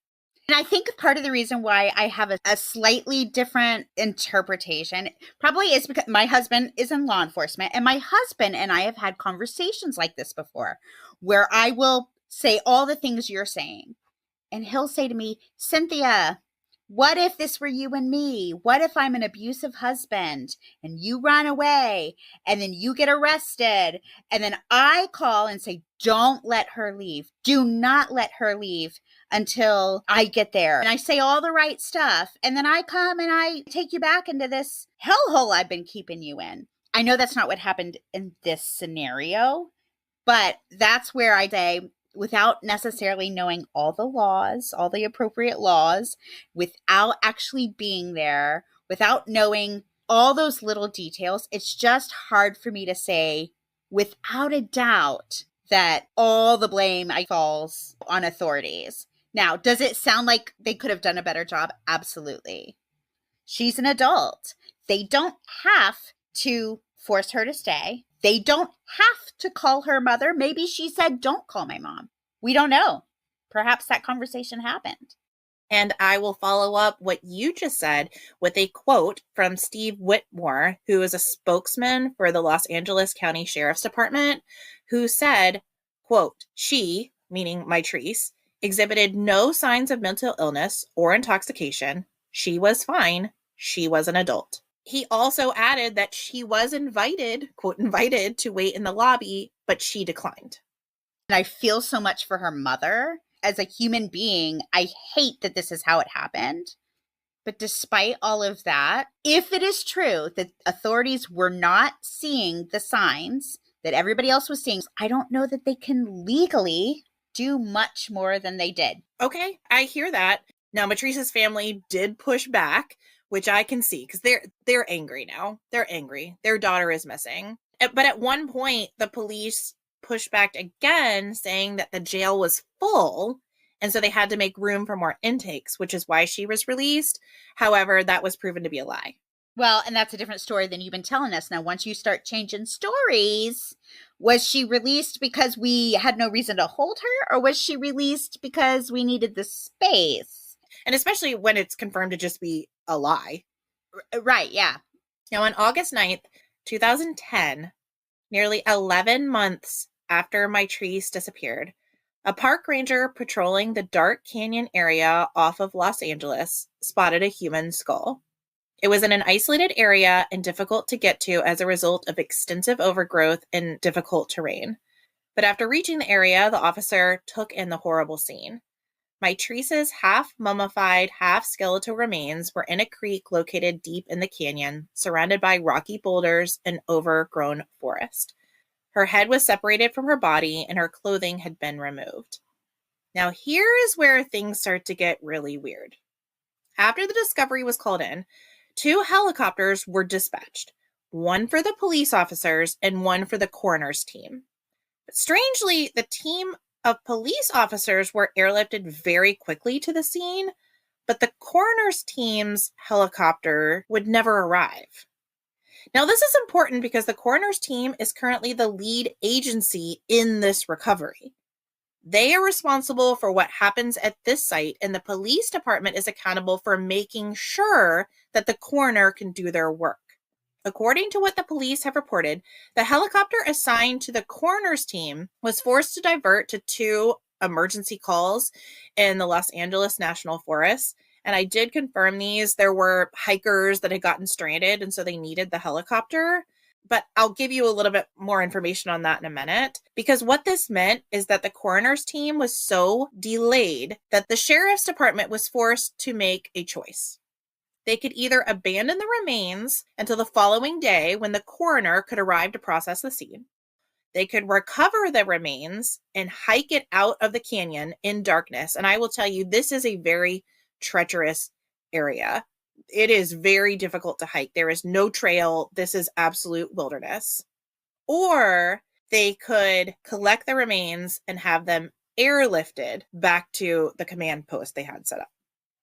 And I think part of the reason why I have a slightly different interpretation probably is because my husband is in law enforcement, and my husband and I have had conversations like this before where I will say all the things you're saying. And he'll say to me, Cynthia, what if this were you and me? What if I'm an abusive husband and you run away and then you get arrested? And then I call and say, don't let her leave. Do not let her leave until I get there. And I say all the right stuff. And then I come and I take you back into this hellhole I've been keeping you in. I know that's not what happened in this scenario, but that's where I say, without necessarily knowing all the laws, all the appropriate laws, without actually being there, without knowing all those little details, it's just hard for me to say without a doubt that all the blame falls on authorities. Now, does it sound like they could have done a better job? Absolutely. She's an adult. They don't have to force her to stay. They don't have to call her mother. Maybe she said, don't call my mom. We don't know. Perhaps that conversation happened. And I will follow up what you just said with a quote from Steve Whitmore, who is a spokesman for the Los Angeles County Sheriff's Department, who said, quote, she, meaning Mitrice, exhibited no signs of mental illness or intoxication. She was fine. She was an adult. He also added that she was invited, quote, invited to wait in the lobby, but she declined. And I feel so much for her mother. As a human being, I hate that this is how it happened. But despite all of that, if it is true that authorities were not seeing the signs that everybody else was seeing, I don't know that they can legally do much more than they did. Okay, I hear that. Now, Mitrice's family did push back, which I can see because they're angry now. They're angry. Their daughter is missing. But at one point, the police pushed back again, saying that the jail was full, and so they had to make room for more intakes, which is why she was released. However, that was proven to be a lie. Well, and that's a different story than you've been telling us. Now, once you start changing stories, was she released because we had no reason to hold her, or was she released because we needed the space? And especially when it's confirmed to just be a lie. Right, yeah. Now, on August 9th, 2010, nearly 11 months after Mitrice disappeared, a park ranger patrolling the Dark Canyon area off of Los Angeles spotted a human skull. It was in an isolated area and difficult to get to as a result of extensive overgrowth and difficult terrain. But after reaching the area, the officer took in the horrible scene. Mitrice's half-mummified, half-skeletal remains were in a creek located deep in the canyon, surrounded by rocky boulders and overgrown forest. Her head was separated from her body, and her clothing had been removed. Now, here is where things start to get really weird. After the discovery was called in, 2 helicopters were dispatched, one for the police officers and one for the coroner's team. But strangely, the team of police officers were airlifted very quickly to the scene, but the coroner's team's helicopter would never arrive. Now, this is important because the coroner's team is currently the lead agency in this recovery. They are responsible for what happens at this site, and the police department is accountable for making sure that the coroner can do their work. According to what the police have reported, the helicopter assigned to the coroner's team was forced to divert to 2 emergency calls in the Los Angeles National Forest. And I did confirm these. There were hikers that had gotten stranded, and so they needed the helicopter. But I'll give you a little bit more information on that in a minute, because what this meant is that the coroner's team was so delayed that the sheriff's department was forced to make a choice. They could either abandon the remains until the following day when the coroner could arrive to process the scene. They could recover the remains and hike it out of the canyon in darkness. And I will tell you, this is a very treacherous area. It is very difficult to hike. There is no trail. This is absolute wilderness. Or they could collect the remains and have them airlifted back to the command post they had set up.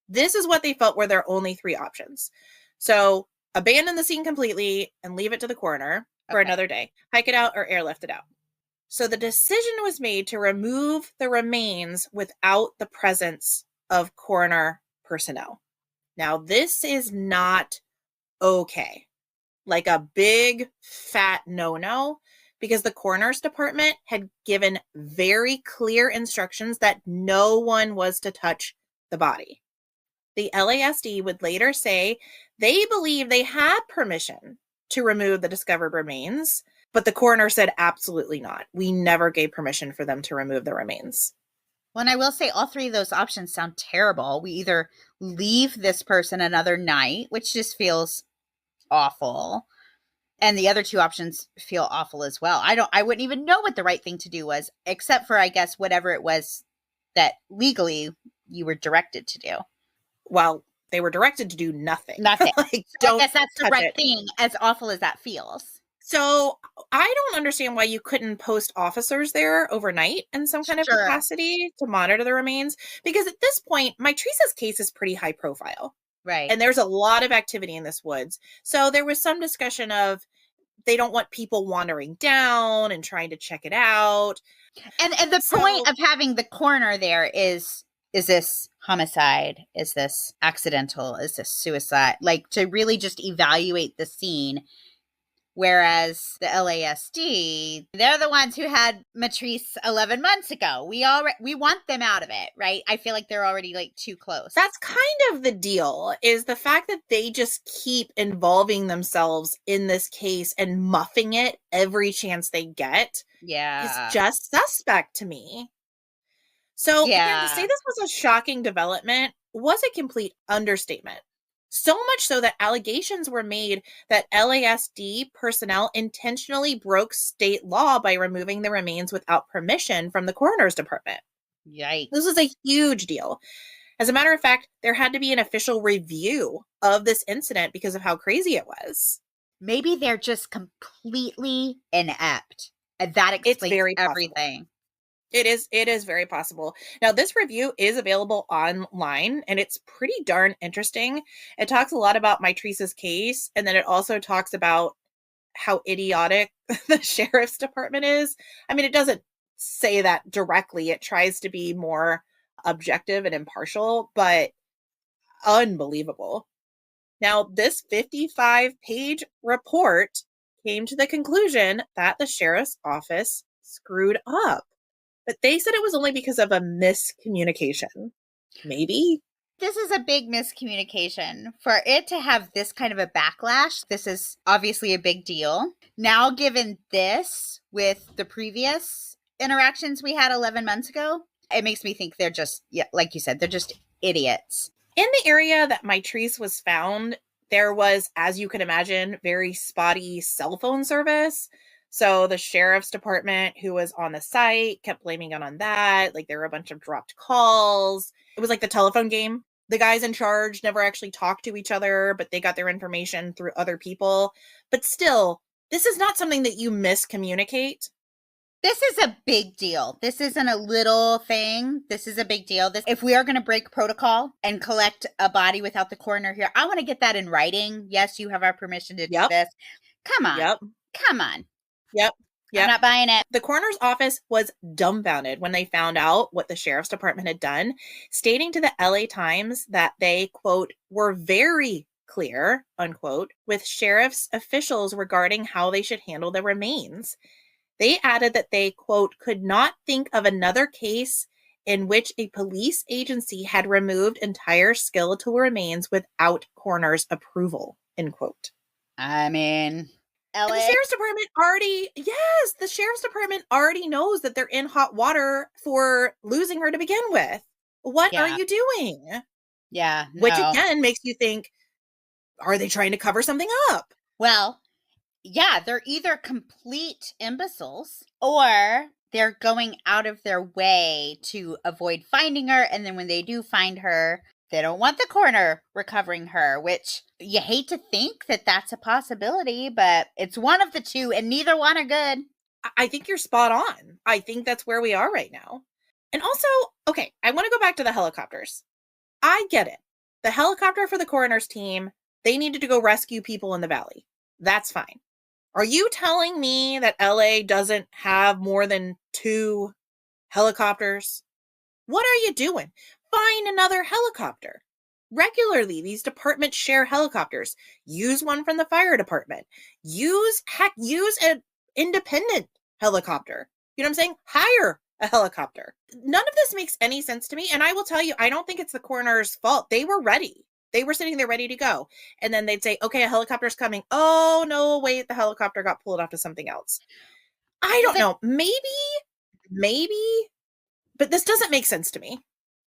This is what they felt were their only 3 options. So abandon the scene completely and leave it to the coroner for another day. Hike it out or airlift it out. So the decision was made to remove the remains without the presence of coroner personnel. Now, this is not okay. Like a big fat no-no, because the coroner's department had given very clear instructions that no one was to touch the body. The LASD would later say they believe they had permission to remove the discovered remains, but the coroner said absolutely not. We never gave permission for them to remove the remains. Well, and I will say all 3 of those options sound terrible. We either leave this person another night, which just feels awful, and the other 2 options feel awful as well. I wouldn't even know what the right thing to do was, except for, I guess, whatever it was that legally you were directed to do. Well, they were directed to do nothing. Nothing. Like, so I guess that's the right thing, as awful as that feels. So I don't understand why you couldn't post officers there overnight in some kind of capacity to monitor the remains. Because at this point, Mitrice's case is pretty high profile. Right. And there's a lot of activity in this woods. So there was some discussion of they don't want people wandering down and trying to check it out. And the point of having the coroner there is this homicide? Is this accidental? Is this suicide? Like, to really just evaluate the scene. Whereas the LASD, they're the ones who had Mitrice 11 months ago. We want them out of it, right? I feel like they're already like too close. That's kind of the deal, is the fact that they just keep involving themselves in this case and muffing it every chance they get. Yeah. Is just suspect to me. So again, to say this was a shocking development was a complete understatement. So much so that allegations were made that LASD personnel intentionally broke state law by removing the remains without permission from the coroner's department. Yikes. This was a huge deal. As a matter of fact, there had to be an official review of this incident because of how crazy it was. Maybe they're just completely inept. And that explains everything. It is very possible. Now, this review is available online, and it's pretty darn interesting. It talks a lot about Mitrice's case, and then it also talks about how idiotic the sheriff's department is. I mean, it doesn't say that directly. It tries to be more objective and impartial, but unbelievable. Now, this 55-page report came to the conclusion that the sheriff's office screwed up. But they said it was only because of a miscommunication. Maybe? This is a big miscommunication. For it to have this kind of a backlash, this is obviously a big deal. Now, given this with the previous interactions we had 11 months ago, it makes me think they're just, like you said, they're just idiots. In the area that Mitrice was found, there was, as you can imagine, very spotty cell phone service. So the sheriff's department who was on the site kept blaming it on that. Like, there were a bunch of dropped calls. It was like the telephone game. The guys in charge never actually talked to each other, but they got their information through other people. But still, this is not something that you miscommunicate. This is a big deal. This isn't a little thing. This is a big deal. If we are going to break protocol and collect a body without the coroner here, I want to get that in writing. Yes, you have our permission to do this. Come on. Yep. Come on. Yep. I'm not buying it. The coroner's office was dumbfounded when they found out what the sheriff's department had done, stating to the LA Times that they, quote, were very clear, unquote, with sheriff's officials regarding how they should handle the remains. They added that they, quote, could not think of another case in which a police agency had removed entire skeletal remains without coroner's approval, end quote. I mean, LA. And the sheriff's department already knows that they're in hot water for losing her to begin with. What are you doing? Yeah. No. Which again makes you think, are they trying to cover something up? Well, yeah, they're either complete imbeciles or they're going out of their way to avoid finding her. And then when they do find her, they don't want the coroner recovering her, which you hate to think that that's a possibility, but it's one of the two and neither one are good. I think you're spot on. I think that's where we are right now. And also, okay, I want to go back to the helicopters. I get it. The helicopter for the coroner's team, they needed to go rescue people in the valley. That's fine. Are you telling me that LA doesn't have more than 2 helicopters? What are you doing? Find another helicopter. Regularly, these departments share helicopters. Use one from the fire department. Use an independent helicopter. You know what I'm saying? Hire a helicopter. None of this makes any sense to me. And I will tell you, I don't think it's the coroner's fault. They were ready. They were sitting there ready to go. And then they'd say, okay, a helicopter's coming. Oh, no, wait, the helicopter got pulled off to something else. I don't know. Maybe, but this doesn't make sense to me.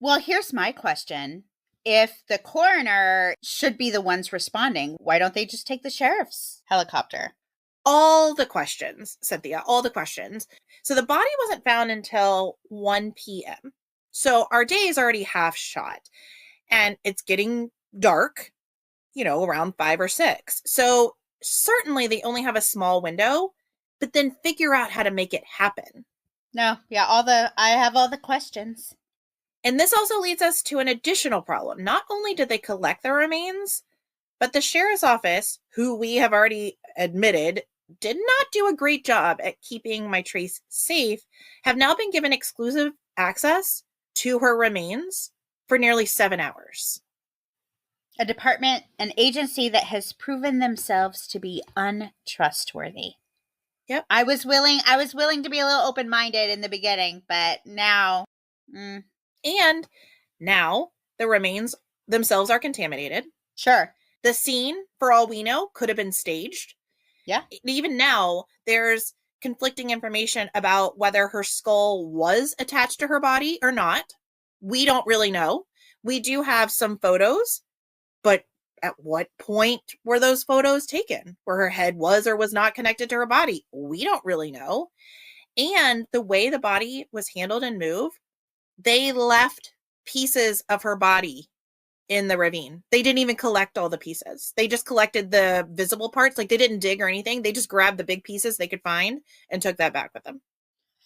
Well, here's my question. If the coroner should be the ones responding, why don't they just take the sheriff's helicopter? All the questions, Cynthia, all the questions. So the body wasn't found until 1 p.m. So our day is already half shot. And it's getting dark, around 5 or 6. So certainly they only have a small window, but then figure out how to make it happen. No, yeah, I have all the questions. And this also leads us to an additional problem. Not only did they collect the remains, but the sheriff's office, who we have already admitted did not do a great job at keeping Mitrice safe, have now been given exclusive access to her remains for nearly 7 hours. A department, an agency that has proven themselves to be untrustworthy. Yep. I was willing to be a little open-minded in the beginning, but now... And now the remains themselves are contaminated. Sure. The scene, for all we know, could have been staged. Yeah. Even now, there's conflicting information about whether her skull was attached to her body or not. We don't really know. We do have some photos, but at what point were those photos taken? Where her head was or was not connected to her body? We don't really know. And the way the body was handled and moved, they left pieces of her body in the ravine. They didn't even collect all the pieces. They just collected the visible parts. Like, they didn't dig or anything. They just grabbed the big pieces they could find and took that back with them.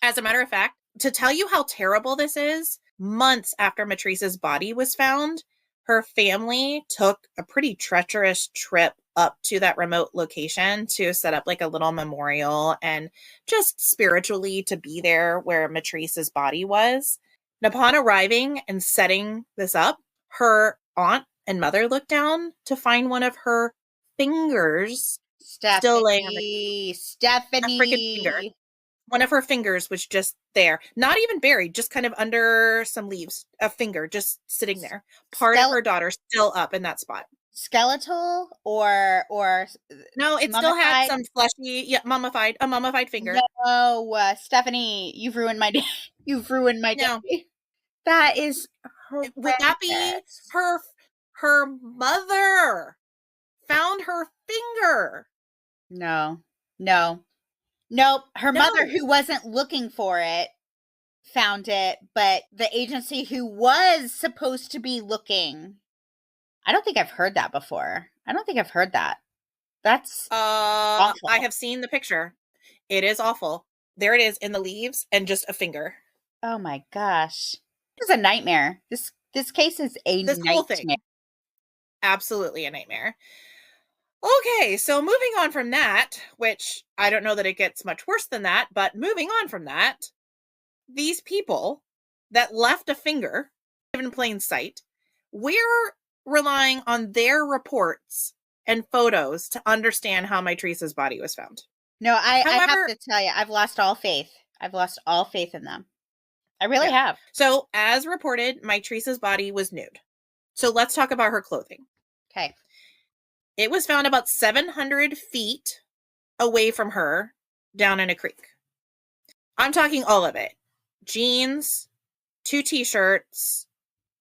As a matter of fact, to tell you how terrible this is, months after Mitrice's body was found, her family took a pretty treacherous trip up to that remote location to set up like a little memorial and just spiritually to be there where Mitrice's body was. And upon arriving and setting this up, her aunt and mother looked down to find one of her fingers still laying on the freaking finger. One of her fingers was just there, not even buried, just kind of under some leaves. A finger just sitting there. Part of her daughter still up in that spot. Skeletal or no, it mummified? Still had some fleshy, a mummified finger. No, Stephanie, you've ruined my day. You've ruined my day. That is horrendous. Would that be her mother found her finger? No. Nope. Her mother, who wasn't looking for it, found it, but the agency who was supposed to be looking, I don't think I've heard that before. I don't think I've heard that. That's awful. I have seen the picture. It is awful. There it is in the leaves and just a finger. Oh my gosh. This is a nightmare. This case is a This nightmare. whole thing. Absolutely a nightmare. Okay, so moving on from that, which I don't know that it gets much worse than that, but moving on from that, these people that left a finger in plain sight, we're relying on their reports and photos to understand how Mitrice's body was found. No, I have to tell you, I've lost all faith. I've lost all faith in them. I really have. So, as reported, Mitrice's body was nude. So let's talk about her clothing. Okay. It was found about 700 feet away from her down in a creek. I'm talking all of it. Jeans, 2 t-shirts,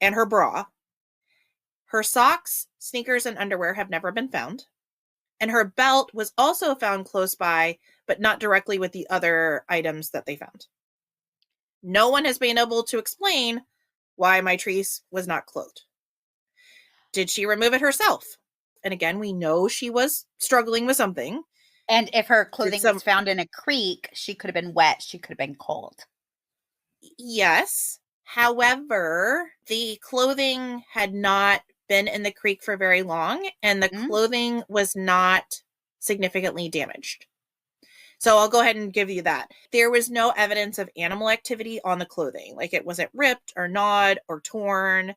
and her bra. Her socks, sneakers, and underwear have never been found. And her belt was also found close by, but not directly with the other items that they found. No one has been able to explain why Mitrice was not clothed. Did she remove it herself? And again, we know she was struggling with something. And if her clothing was found in a creek, she could have been wet. She could have been cold. Yes. However, the clothing had not been in the creek for very long, and the clothing was not significantly damaged. So I'll go ahead and give you that. There was no evidence of animal activity on the clothing. Like it wasn't ripped or gnawed or torn.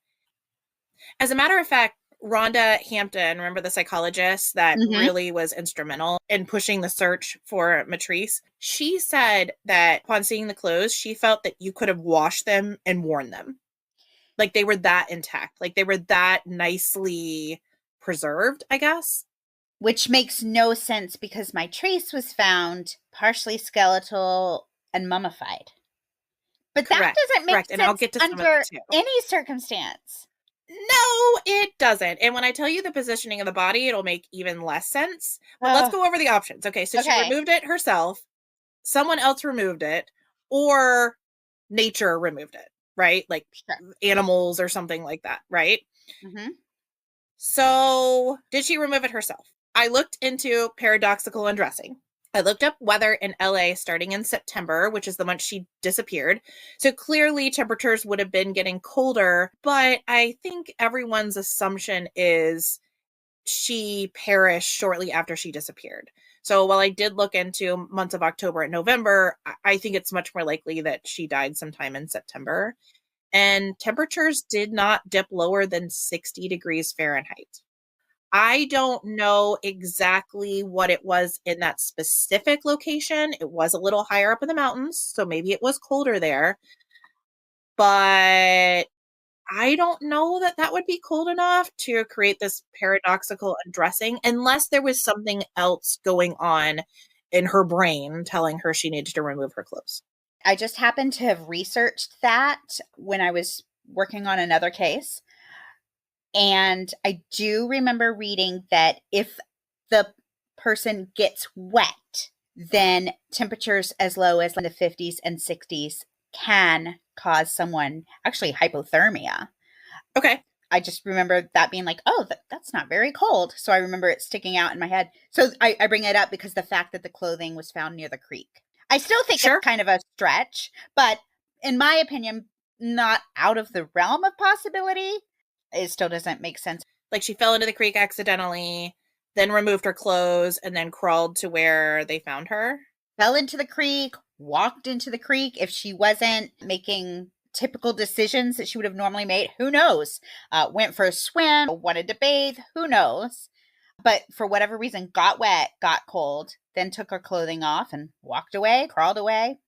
As a matter of fact, Rhonda Hampton, remember the psychologist that really was instrumental in pushing the search for Mitrice? She said that upon seeing the clothes, she felt that you could have washed them and worn them. Like they were that intact. Like they were that nicely preserved, I guess. Which makes no sense because Mitrice was found partially skeletal and mummified. But that doesn't make sense, and I'll get to some under of that too. any circumstance. No, it doesn't. And when I tell you the positioning of the body, it'll make even less sense. But let's go over the options. Okay, so she removed it herself, someone else removed it, or nature removed it, right? Like animals or something like that, right? So did she remove it herself? I looked into paradoxical undressing. I looked up weather in LA starting in September, which is the month she disappeared. So clearly temperatures would have been getting colder, but I think everyone's assumption is she perished shortly after she disappeared. So while I did look into months of October and November, I think it's much more likely that she died sometime in September. And temperatures did not dip lower than 60 degrees Fahrenheit. I don't know exactly what it was in that specific location. It was a little higher up in the mountains, so maybe it was colder there. But I don't know that that would be cold enough to create this paradoxical undressing unless there was something else going on in her brain telling her she needed to remove her clothes. I just happened to have researched that when I was working on another case. And I do remember reading that if the person gets wet, then temperatures as low as in the 50s and 60s can cause someone actually hypothermia. Okay. I just remember that being like, oh, that's not very cold. So I remember it sticking out in my head. So I bring it up because the fact that the clothing was found near the creek. I still think it's kind of a stretch, but in my opinion, not out of the realm of possibility. It still doesn't make sense. Like she fell into the creek accidentally, then removed her clothes, and then crawled to where they found her. Fell into the creek, walked into the creek. If she wasn't making typical decisions that she would have normally made, who knows? Went for a swim, wanted to bathe, who knows? But for whatever reason, got wet, got cold, then took her clothing off and walked away, crawled away.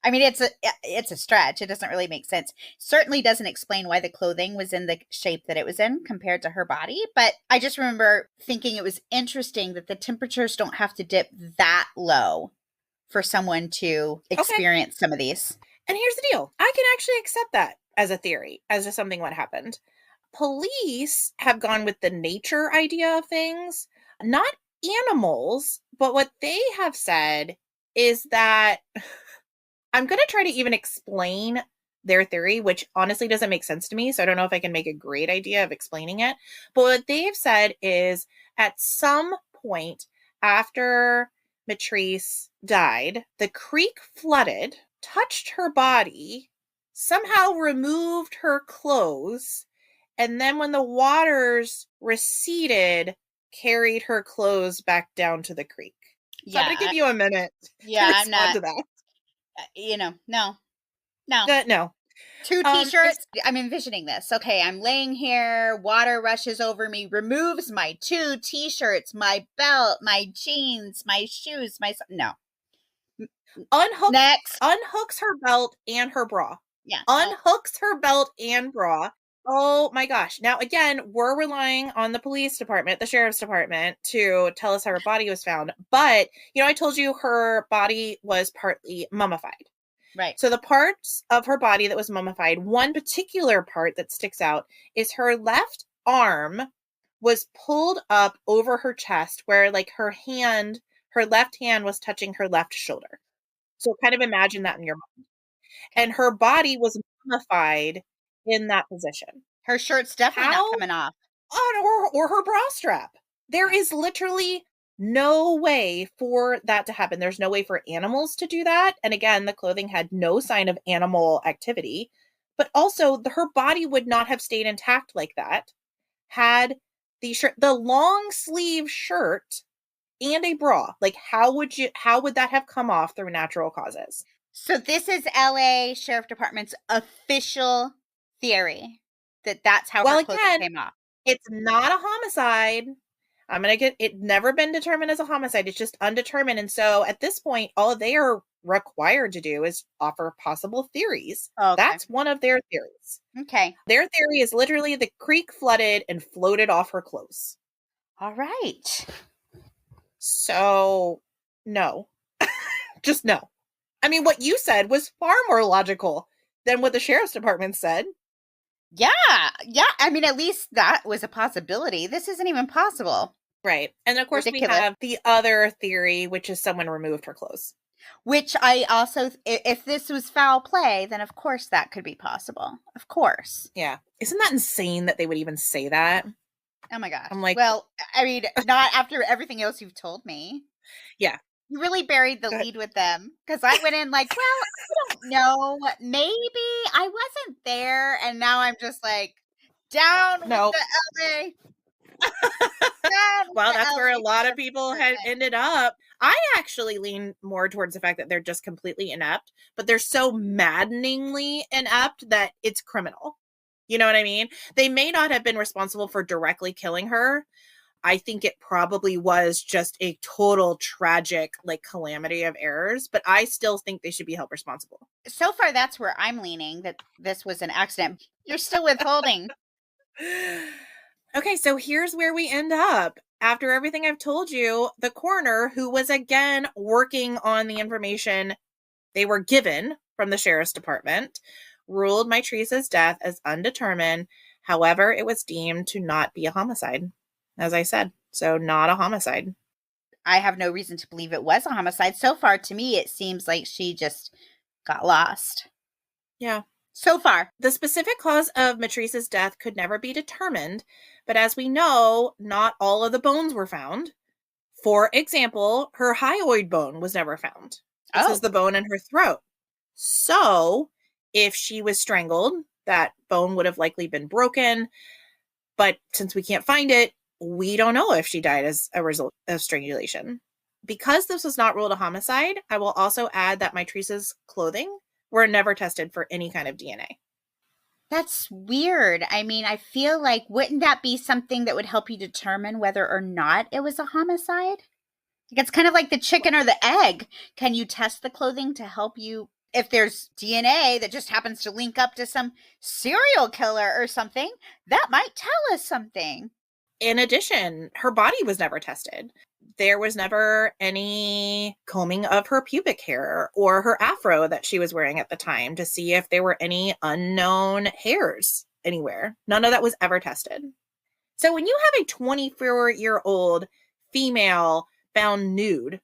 I mean, it's a stretch. It doesn't really make sense. Certainly doesn't explain why the clothing was in the shape that it was in compared to her body. But I just remember thinking it was interesting that the temperatures don't have to dip that low for someone to experience some of these. And here's the deal. I can actually accept that as a theory, as just something what happened. Police have gone with the nature idea of things, not animals, but what they have said is that I'm going to try to even explain their theory, which honestly doesn't make sense to me. So I don't know if I can make a great idea of explaining it. But what they've said is at some point after Mitrice died, the creek flooded, touched her body, somehow removed her clothes, and then when the waters receded, carried her clothes back down to the creek. So I'm going to give you a minute to respond to that. No. No. 2 t-shirts. I'm envisioning this. Okay, I'm laying here, water rushes over me, removes my 2 t-shirts, my belt, my jeans, my shoes, no. Unhooks her belt and her bra. Yeah. Unhooks her belt and bra. Oh my gosh. Now, again, we're relying on the police department, the sheriff's department, to tell us how her body was found. But, I told you her body was partly mummified. Right. So the parts of her body that was mummified, one particular part that sticks out is her left arm was pulled up over her chest where like her left hand was touching her left shoulder. So kind of imagine that in your mind. And her body was mummified in that position. Her shirt's definitely not coming off. Or her bra strap. There is literally no way for that to happen. There's no way for animals to do that. And again, the clothing had no sign of animal activity. But also, her body would not have stayed intact like that had the long sleeve shirt and a bra. Like, how would that have come off through natural causes? So this is LA Sheriff Department's official theory that's how her clothing came off. It's not a homicide. It's never been determined as a homicide. It's just undetermined. And so at this point, all they are required to do is offer possible theories. Okay. That's one of their theories. Okay. Their theory is literally the creek flooded and floated off her clothes. All right. So, no. Just no. I mean, what you said was far more logical than what the sheriff's department said. Yeah. I mean, at least that was a possibility. This isn't even possible. Right. And of course, Ridiculous. We have the other theory, which is someone removed her clothes. Which I also, if this was foul play, then of course that could be possible. Of course. Yeah. Isn't that insane that they would even say that? Oh my gosh. I'm like, well, I mean, not after everything else you've told me. Yeah. You really buried the lead with them because I went in like, well, I don't know. Maybe I wasn't there. And now I'm just like, down with the LA. Well, that's where a lot of people had ended up. I actually lean more towards the fact that they're just completely inept, but they're so maddeningly inept that it's criminal. You know what I mean? They may not have been responsible for directly killing her. I think it probably was just a total tragic calamity of errors, but I still think they should be held responsible. So far, that's where I'm leaning, that this was an accident. You're still withholding. Okay, so here's where we end up. After everything I've told you, the coroner, who was again working on the information they were given from the sheriff's department, ruled Mitrice's death as undetermined. However, it was deemed to not be a homicide, as I said. So not a homicide. I have no reason to believe it was a homicide. So far, to me, it seems like she just got lost. Yeah. So far. The specific cause of Mitrice's death could never be determined, but as we know, not all of the bones were found. For example, her hyoid bone was never found. This is the bone in her throat. So, if she was strangled, that bone would have likely been broken, but since we can't find it, we don't know if she died as a result of strangulation. Because this was not ruled a homicide, I will also add that Mitrice's clothing were never tested for any kind of DNA. That's weird. I mean, I feel like, wouldn't that be something that would help you determine whether or not it was a homicide? It's kind of like the chicken or the egg. Can you test the clothing to help you if there's DNA that just happens to link up to some serial killer or something? That might tell us something. In addition, her body was never tested. There was never any combing of her pubic hair or her afro that she was wearing at the time to see if there were any unknown hairs anywhere. None of that was ever tested. So when you have a 24-year-old female found nude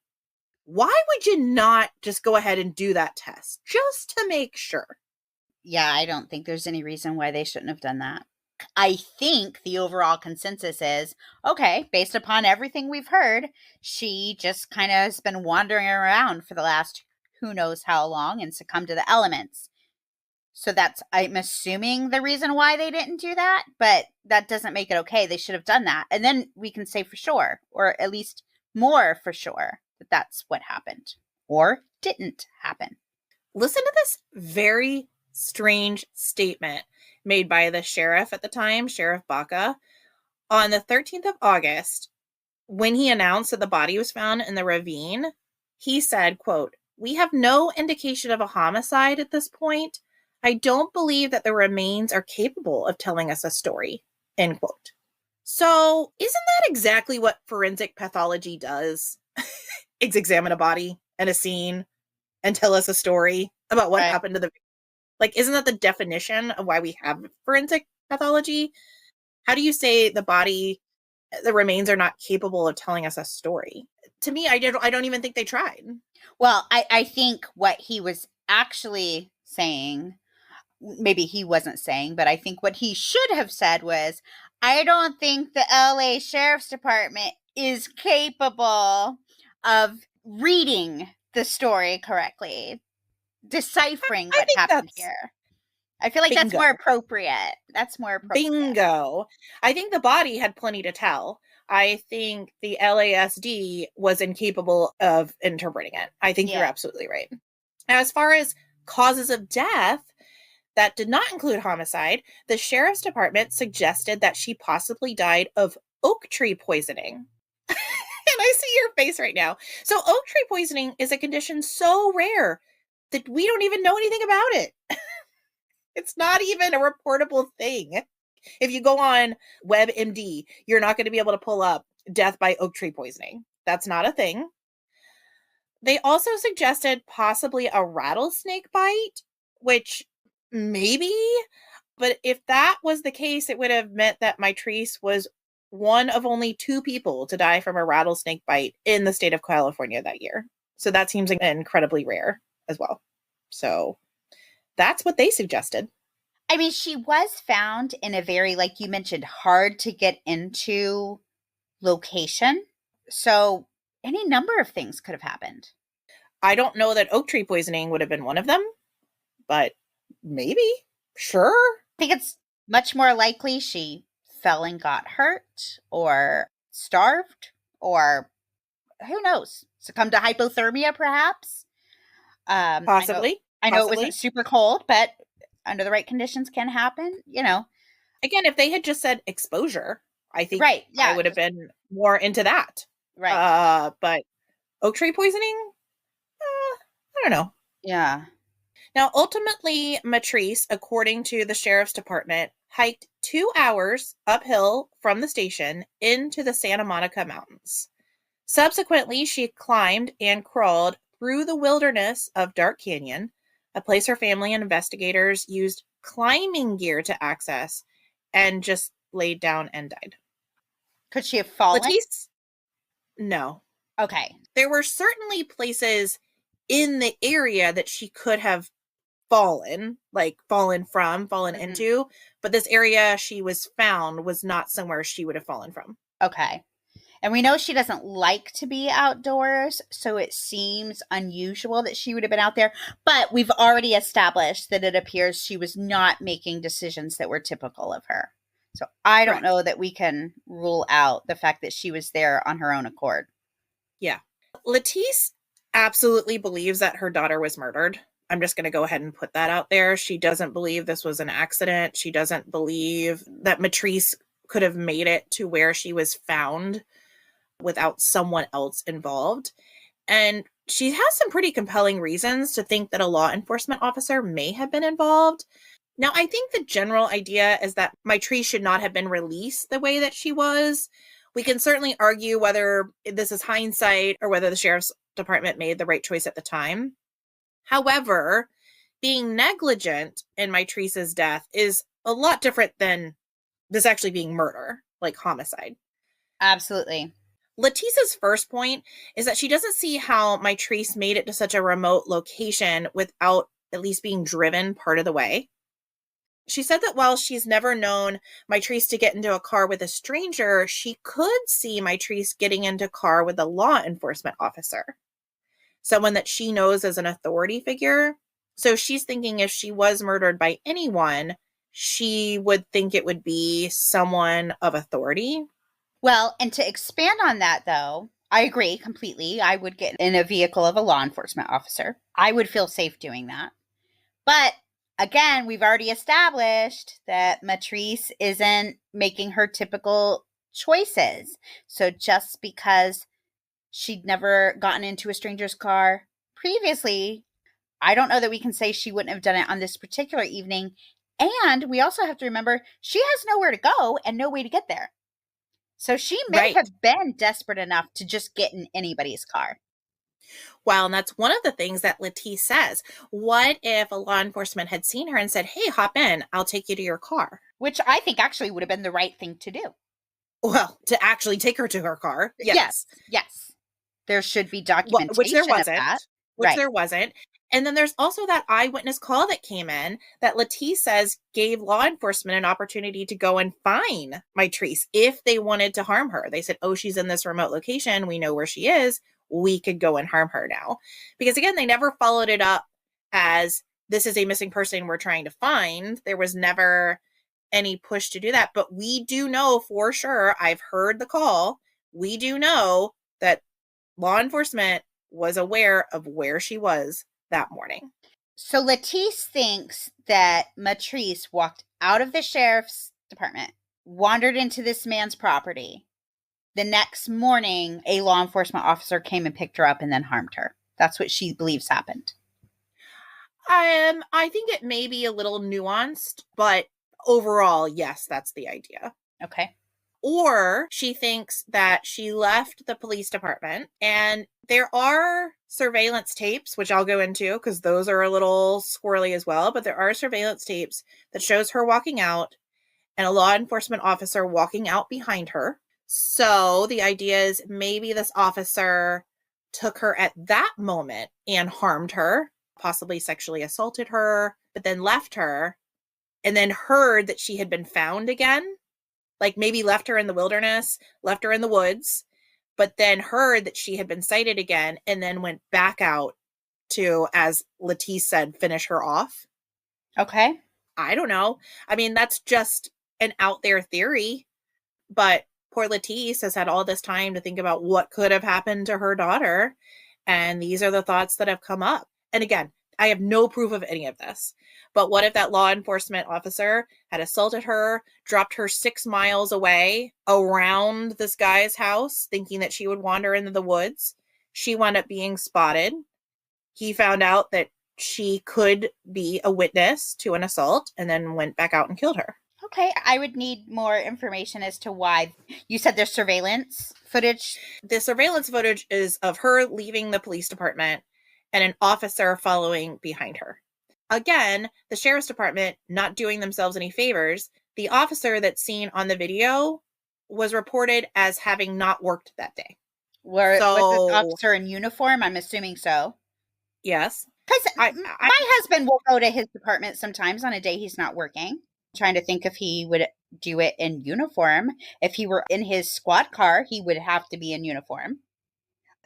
why would you not just go ahead and do that test just to make sure? Yeah, I don't think there's any reason why they shouldn't have done that. I think the overall consensus is, okay, based upon everything we've heard, she just kind of has been wandering around for the last who knows how long and succumbed to the elements. So that's, I'm assuming, the reason why they didn't do that, but that doesn't make it okay. They should have done that. And then we can say for sure, or at least more for sure, that that's what happened or didn't happen. Listen to this very strange statement made by the sheriff at the time, Sheriff Baca, on the 13th of August, when he announced that the body was found in the ravine. He said, quote, "We have no indication of a homicide at this point. I don't believe that the remains are capable of telling us a story," end quote. So isn't that exactly what forensic pathology does? It's examine a body and a scene and tell us a story about what happened to the, like, isn't that the definition of why we have forensic pathology? How do you say the remains are not capable of telling us a story? To me, I don't even think they tried. Well, I think what he was actually saying, maybe he wasn't saying, but I think what he should have said was, I don't think the LA Sheriff's Department is capable of reading the story correctly, deciphering what happened here. I feel like that's more appropriate. That's more appropriate. Bingo. I think the body had plenty to tell. I think the LASD was incapable of interpreting it. I think you're absolutely right. Now, as far as causes of death, that did not include homicide. The sheriff's department suggested that she possibly died of oak tree poisoning. And I see your face right now. So oak tree poisoning is a condition so rare that we don't even know anything about it. It's not even a reportable thing. If you go on WebMD, you're not going to be able to pull up death by oak tree poisoning. That's not a thing. They also suggested possibly a rattlesnake bite, which maybe, but if that was the case, it would have meant that Mitrice was one of only 2 people to die from a rattlesnake bite in the state of California that year. So that seems incredibly rare as well. So that's what they suggested. I mean, she was found in a very, like you mentioned, hard to get into location. So any number of things could have happened. I don't know that oak tree poisoning would have been one of them, but maybe. Sure. I think it's much more likely she fell and got hurt or starved or who knows, succumbed to hypothermia perhaps. Possibly. I know it wasn't super cold, but under the right conditions can happen, you know. Again, if they had just said exposure, I think I would have been more into that. Right. But oak tree poisoning? I don't know. Yeah. Now, ultimately, Mitrice, according to the sheriff's department, hiked 2 hours uphill from the station into the Santa Monica Mountains. Subsequently, she climbed and crawled through the wilderness of Dark Canyon, a place her family and investigators used climbing gear to access, and just laid down and died. Could she have fallen? Lettice? No. Okay. There were certainly places in the area that she could have fallen, like fallen into, but this area she was found was not somewhere she would have fallen from. Okay. And we know she doesn't like to be outdoors, so it seems unusual that she would have been out there. But we've already established that it appears she was not making decisions that were typical of her. So I don't know that we can rule out the fact that she was there on her own accord. Yeah. Lettice absolutely believes that her daughter was murdered. I'm just going to go ahead and put that out there. She doesn't believe this was an accident. She doesn't believe that Mitrice could have made it to where she was found without someone else involved. And she has some pretty compelling reasons to think that a law enforcement officer may have been involved. Now, I think the general idea is that Mitrice should not have been released the way that she was. We can certainly argue whether this is hindsight or whether the sheriff's department made the right choice at the time. However, being negligent in Mitrice's death is a lot different than this actually being murder, like homicide. Absolutely. Letitia's first point is that she doesn't see how Mitrice made it to such a remote location without at least being driven part of the way. She said that while she's never known Mitrice to get into a car with a stranger, she could see Mitrice getting into a car with a law enforcement officer, someone that she knows as an authority figure. So she's thinking if she was murdered by anyone, she would think it would be someone of authority. Well, and to expand on that, though, I agree completely. I would get in a vehicle of a law enforcement officer. I would feel safe doing that. But again, we've already established that Mitrice isn't making her typical choices. So just because she'd never gotten into a stranger's car previously, I don't know that we can say she wouldn't have done it on this particular evening. And we also have to remember she has nowhere to go and no way to get there. So she may have been desperate enough to just get in anybody's car. Well, and that's one of the things that Letitice says. What if a law enforcement had seen her and said, hey, hop in, I'll take you to your car? Which I think actually would have been the right thing to do. Well, to actually take her to her car. Yes. Yes. There should be documentation which there wasn't, of that. Which there wasn't. And then there's also that eyewitness call that came in that Letitice says gave law enforcement an opportunity to go and find Mitrice if they wanted to harm her. They said, oh, she's in this remote location. We know where she is. We could go and harm her now. Because again, they never followed it up as this is a missing person we're trying to find. There was never any push to do that. But we do know for sure, I've heard the call, we do know that law enforcement was aware of where she was that morning. So Letitice thinks that Mitrice walked out of the sheriff's department, wandered into this man's property. The next morning, a law enforcement officer came and picked her up and then harmed her. That's what she believes happened. I think it may be a little nuanced, but overall, yes, that's the idea. Okay. Or she thinks that she left the police department, and there are surveillance tapes, which I'll go into because those are a little squirrely as well, but there are surveillance tapes that shows her walking out and a law enforcement officer walking out behind her. So the idea is maybe this officer took her at that moment and harmed her, possibly sexually assaulted her, but then left her and then heard that she had been found again. Like maybe left her in the wilderness, left her in the woods, but then heard that she had been sighted again and then went back out to, as Letitice said, finish her off. Okay. I don't know. I mean, that's just an out there theory, but poor Letitice has had all this time to think about what could have happened to her daughter. And these are the thoughts that have come up. And again, I have no proof of any of this. But what if that law enforcement officer had assaulted her, dropped her 6 miles away around this guy's house, thinking that she would wander into the woods? She wound up being spotted. He found out that she could be a witness to an assault and then went back out and killed her. Okay, I would need more information as to why. You said there's surveillance footage? The surveillance footage is of her leaving the police department and an officer following behind her. Again, the sheriff's department not doing themselves any favors. The officer that's seen on the video was reported as having not worked that day. Was this officer in uniform? I'm assuming so. Yes. Because my husband will go to his department sometimes on a day he's not working. I'm trying to think if he would do it in uniform. If he were in his squad car, he would have to be in uniform.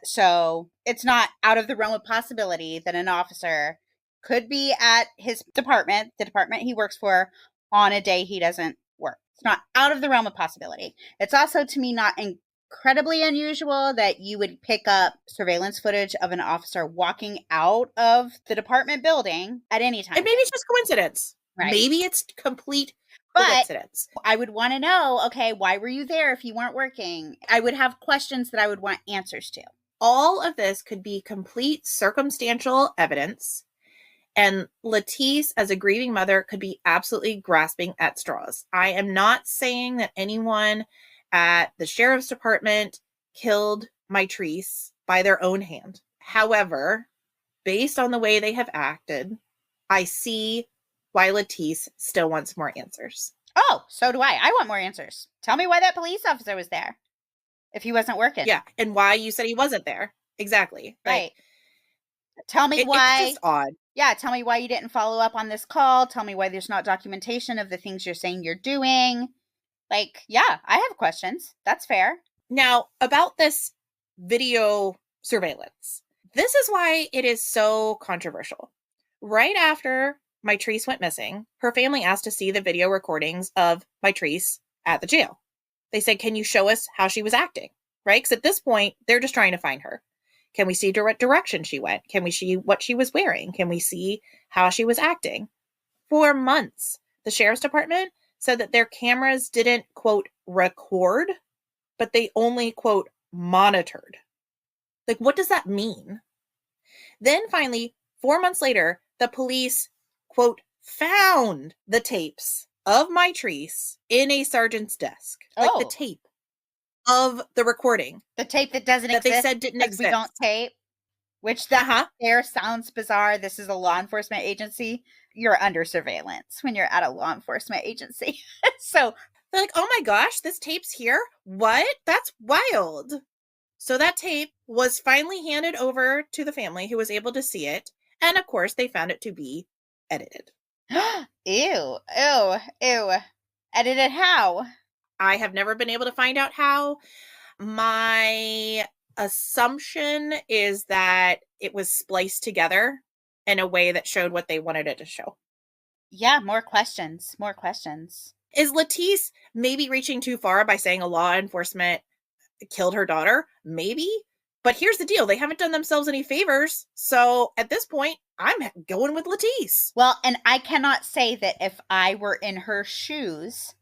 So it's not out of the realm of possibility that an officer could be at his department, the department he works for, on a day he doesn't work. It's not out of the realm of possibility. It's also, to me, not incredibly unusual that you would pick up surveillance footage of an officer walking out of the department building at any time. And maybe it's just coincidence. Right. Maybe it's complete coincidence. But I would want to know, okay, why were you there if you weren't working? I would have questions that I would want answers to. All of this could be complete circumstantial evidence. And Letitice, as a grieving mother, could be absolutely grasping at straws. I am not saying that anyone at the sheriff's department killed Mitrice by their own hand. However, based on the way they have acted, I see why Letitice still wants more answers. Oh, so do I. I want more answers. Tell me why that police officer was there. if he wasn't working. Yeah, and why you said he wasn't there. Exactly. Right. Tell me It's why. just odd. Yeah, tell me why you didn't follow up on this call. Tell me why there's not documentation of the things you're saying you're doing. Like, yeah, I have questions. That's fair. Now, about this video surveillance, this is why it is so controversial. Right after Mitrice went missing, her family asked to see the video recordings of Mitrice at the jail. They said, can you show us how she was acting? Right? Because at this point, they're just trying to find her. Can we see what direction she went? Can we see what she was wearing? Can we see how she was acting? For months, the sheriff's department said that their cameras didn't, quote, record, but they only, quote, monitored. Like, what does that mean? Then finally, 4 months later, the police, quote, found the tapes of Mitrice in a sergeant's desk. Like the tape of the recording. The tape that doesn't that exist. They said didn't exist. We don't tape. Which that there sounds bizarre. This is a law enforcement agency. You're under surveillance when you're at a law enforcement agency. So they're like, oh my gosh, this tape's here? What? That's wild. So that tape was finally handed over to the family who was able to see it. And of course, they found it to be edited. Ew. Edited how? I have never been able to find out how. My assumption is that it was spliced together in a way that showed what they wanted it to show. Yeah, more questions. Is Latice maybe reaching too far by saying a law enforcement killed her daughter? Maybe. But here's the deal. They haven't done themselves any favors. So at this point, I'm going with Latice. Well, and I cannot say that if I were in her shoes,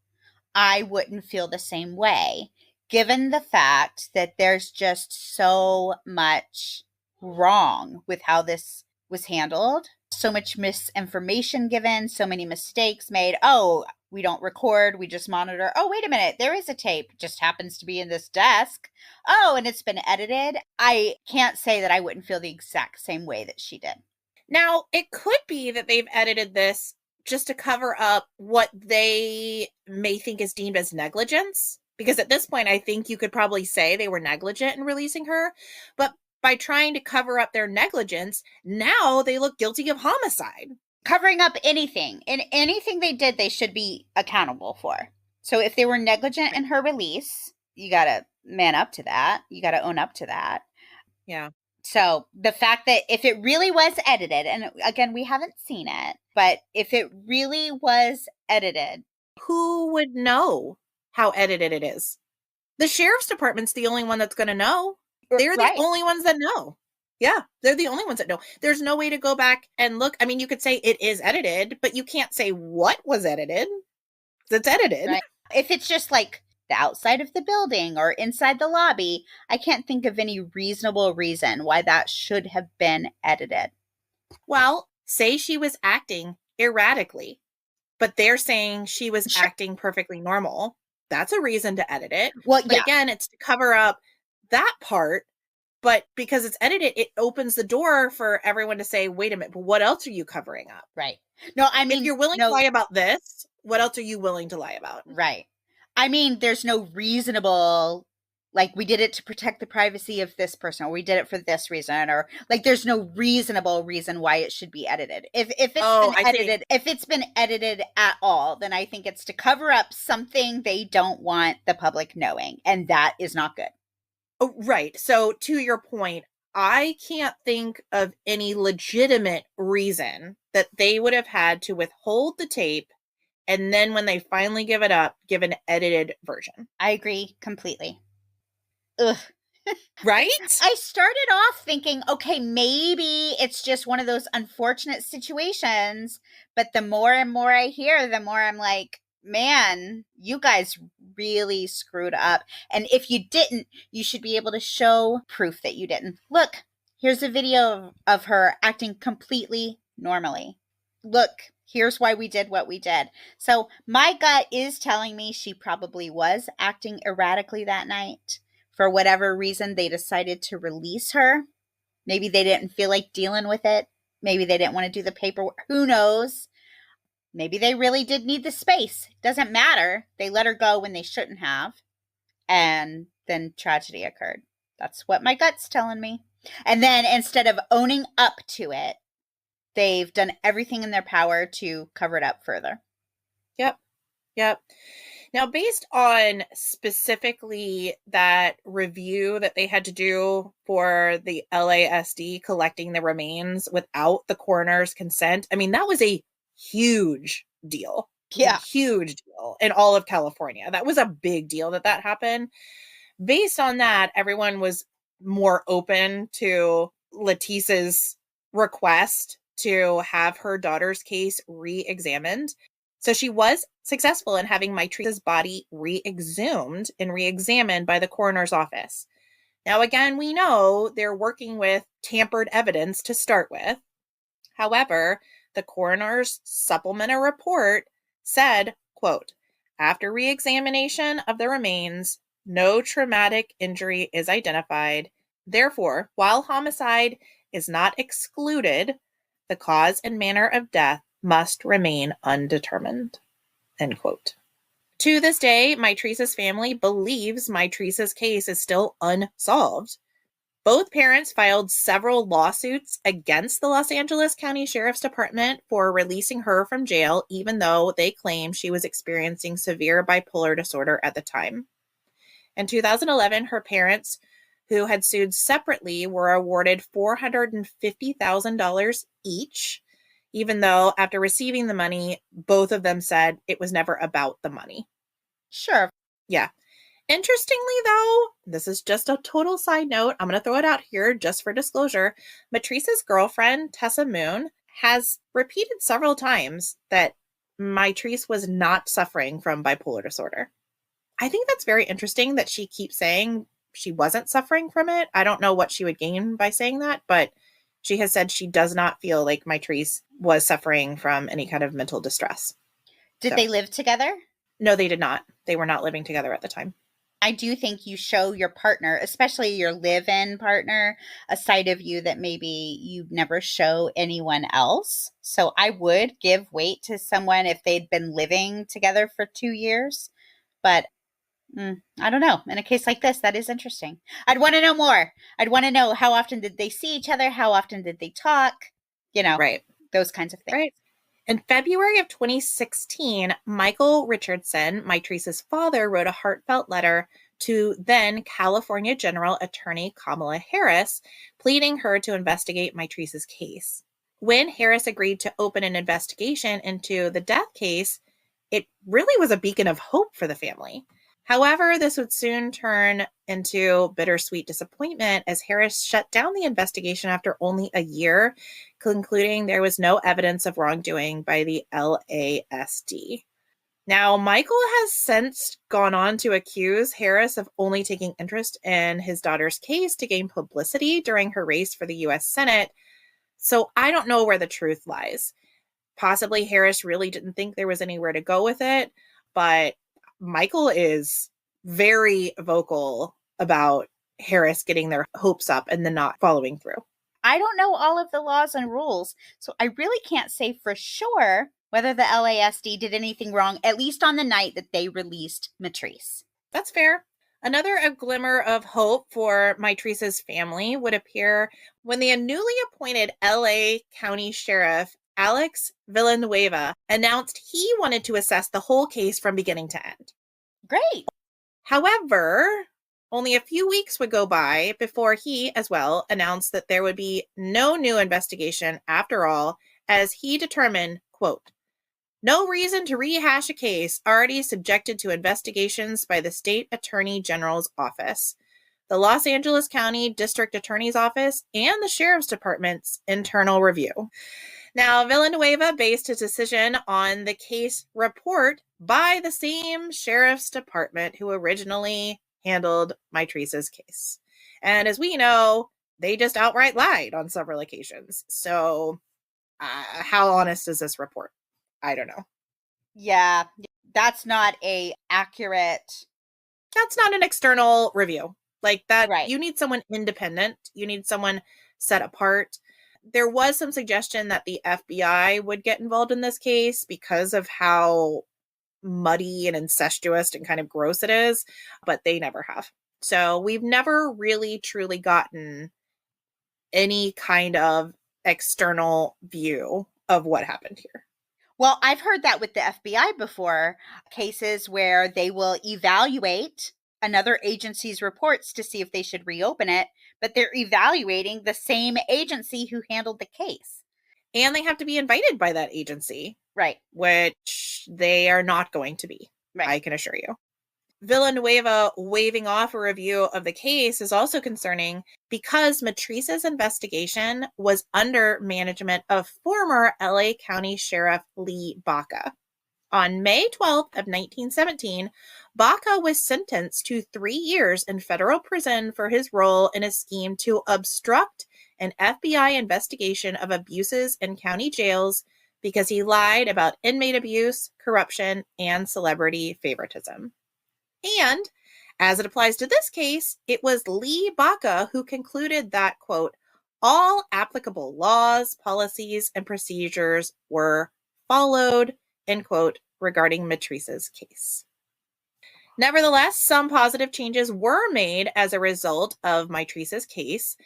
I wouldn't feel the same way, given the fact that there's just so much wrong with how this was handled. So much misinformation given, so many mistakes made. Oh, we don't record, we just monitor. Oh, wait a minute, there is a tape, it just happens to be in this desk. Oh, and it's been edited. I can't say that I wouldn't feel the exact same way that she did. Now, it could be that they've edited this just to cover up what they may think is deemed as negligence. Because at this point, I think you could probably say they were negligent in releasing her. But by trying to cover up their negligence, now they look guilty of homicide. Covering up anything. And anything they did, they should be accountable for. So if they were negligent in her release, you got to man up to that. You got to own up to that. Yeah. So the fact that if it really was edited, and again, we haven't seen it, but if it really was edited, who would know how edited it is? The sheriff's department's the only one that's going to know. They're the only ones that know. Yeah, they're the only ones that know. There's no way to go back and look. I mean, you could say it is edited, but you can't say what was edited. It's edited. Right. If it's just like the outside of the building or inside the lobby, I can't think of any reasonable reason why that should have been edited. Well, say she was acting erratically, but they're saying she was acting perfectly normal. That's a reason to edit it. Well, but again, it's to cover up that part. But because it's edited, it opens the door for everyone to say, wait a minute, but what else are you covering up? Right. No, I mean, if you're willing to lie about this, what else are you willing to lie about? Right. I mean, there's no reasonable, like, we did it to protect the privacy of this person, or we did it for this reason, or like, there's no reasonable reason why it should be edited. If it's been edited at all, then I think it's to cover up something they don't want the public knowing, and that is not good. Oh, right. So to your point, I can't think of any legitimate reason that they would have had to withhold the tape and then when they finally give it up, give an edited version. I agree completely. Ugh. Right? I started off thinking, okay, maybe it's just one of those unfortunate situations. But the more and more I hear, the more I'm like, man, you guys really screwed up. And if you didn't, you should be able to show proof that you didn't. Look, here's a video of her acting completely normally. Look, here's why we did what we did. So my gut is telling me she probably was acting erratically that night. For whatever reason, they decided to release her. Maybe they didn't feel like dealing with it. Maybe they didn't want to do the paperwork. Who knows? Maybe they really did need the space. Doesn't matter. They let her go when they shouldn't have. and then tragedy occurred. That's what my gut's telling me. And then instead of owning up to it, they've done everything in their power to cover it up further. Yep. Now, based on specifically that review that they had to do for the LASD collecting the remains without the coroner's consent, I mean, that was a huge deal. Yeah. A huge deal in all of California. That was a big deal that happened. Based on that, everyone was more open to Letitia's request to have her daughter's case re-examined. So she was successful in having Mitrice's body re-exhumed and re-examined by the coroner's office. Now, again, we know they're working with tampered evidence to start with. However, the coroner's supplemental report said, quote, after re-examination of the remains, no traumatic injury is identified. Therefore, while homicide is not excluded, the cause and manner of death must remain undetermined. End quote. To this day, Mitrice's family believes Mitrice's case is still unsolved. Both parents filed several lawsuits against the Los Angeles County Sheriff's Department for releasing her from jail, even though they claim she was experiencing severe bipolar disorder at the time. In 2011, her parents, who had sued separately, were awarded $450,000 each, even though after receiving the money, both of them said it was never about the money. Sure. Yeah. Interestingly, though, this is just a total side note. I'm going to throw it out here just for disclosure. Mitrice's girlfriend, Tessa Moon, has repeated several times that Mitrice was not suffering from bipolar disorder. I think that's very interesting that she keeps saying she wasn't suffering from it. I don't know what she would gain by saying that, but she has said she does not feel like Mitrice was suffering from any kind of mental distress. Did they live together? No, they did not. They were not living together at the time. I do think you show your partner, especially your live-in partner, a side of you that maybe you never show anyone else. So I would give weight to someone if they'd been living together for 2 years. But I don't know. In a case like this, that is interesting. I'd want to know more. I'd want to know how often did they see each other? How often did they talk? Right. Those kinds of things. Right. In February of 2016, Michael Richardson, Mitrice's father, wrote a heartfelt letter to then California General Attorney Kamala Harris, pleading her to investigate Mitrice's case. When Harris agreed to open an investigation into the death case, it really was a beacon of hope for the family. However, this would soon turn into bittersweet disappointment as Harris shut down the investigation after only a year, concluding there was no evidence of wrongdoing by the LASD. Now, Michael has since gone on to accuse Harris of only taking interest in his daughter's case to gain publicity during her race for the U.S. Senate. So I don't know where the truth lies. Possibly Harris really didn't think there was anywhere to go with it, but Michael is very vocal about Harris getting their hopes up and then not following through. I don't know all of the laws and rules, so I really can't say for sure whether the LASD did anything wrong, at least on the night that they released Mitrice. That's fair. Another glimmer of hope for Mitrice's family would appear when the newly appointed LA County Sheriff Alex Villanueva announced he wanted to assess the whole case from beginning to end. Great. However, only a few weeks would go by before he, as well, announced that there would be no new investigation after all, as he determined, quote, no reason to rehash a case already subjected to investigations by the State Attorney General's office, the Los Angeles County District Attorney's Office, and the Sheriff's Department's internal review. Now, Villanueva based his decision on the case report by the same Sheriff's Department who originally handled Mitrice's case. And as we know, they just outright lied on several occasions. So how honest is this report? I don't know. Yeah, that's not a accurate. That's not an external review. Like that, Right. You need someone independent. You need someone set apart. There was some suggestion that the FBI would get involved in this case because of how muddy and incestuous and kind of gross it is, but they never have. So we've never really truly gotten any kind of external view of what happened here. Well, I've heard that with the FBI before, cases where they will evaluate another agency's reports to see if they should reopen it, but they're evaluating the same agency who handled the case. And they have to be invited by that agency. Right. Which they are not going to be, right. I can assure you. Villanueva waving off a review of the case is also concerning because Mitrice's investigation was under management of former LA County Sheriff Lee Baca. On May 12th of 1917, Baca was sentenced to 3 years in federal prison for his role in a scheme to obstruct an FBI investigation of abuses in county jails because he lied about inmate abuse, corruption, and celebrity favoritism. And as it applies to this case, it was Lee Baca who concluded that, quote, all applicable laws, policies, and procedures were followed, end quote, regarding Mitrice's case. Nevertheless, some positive changes were made as a result of Mitrice's case.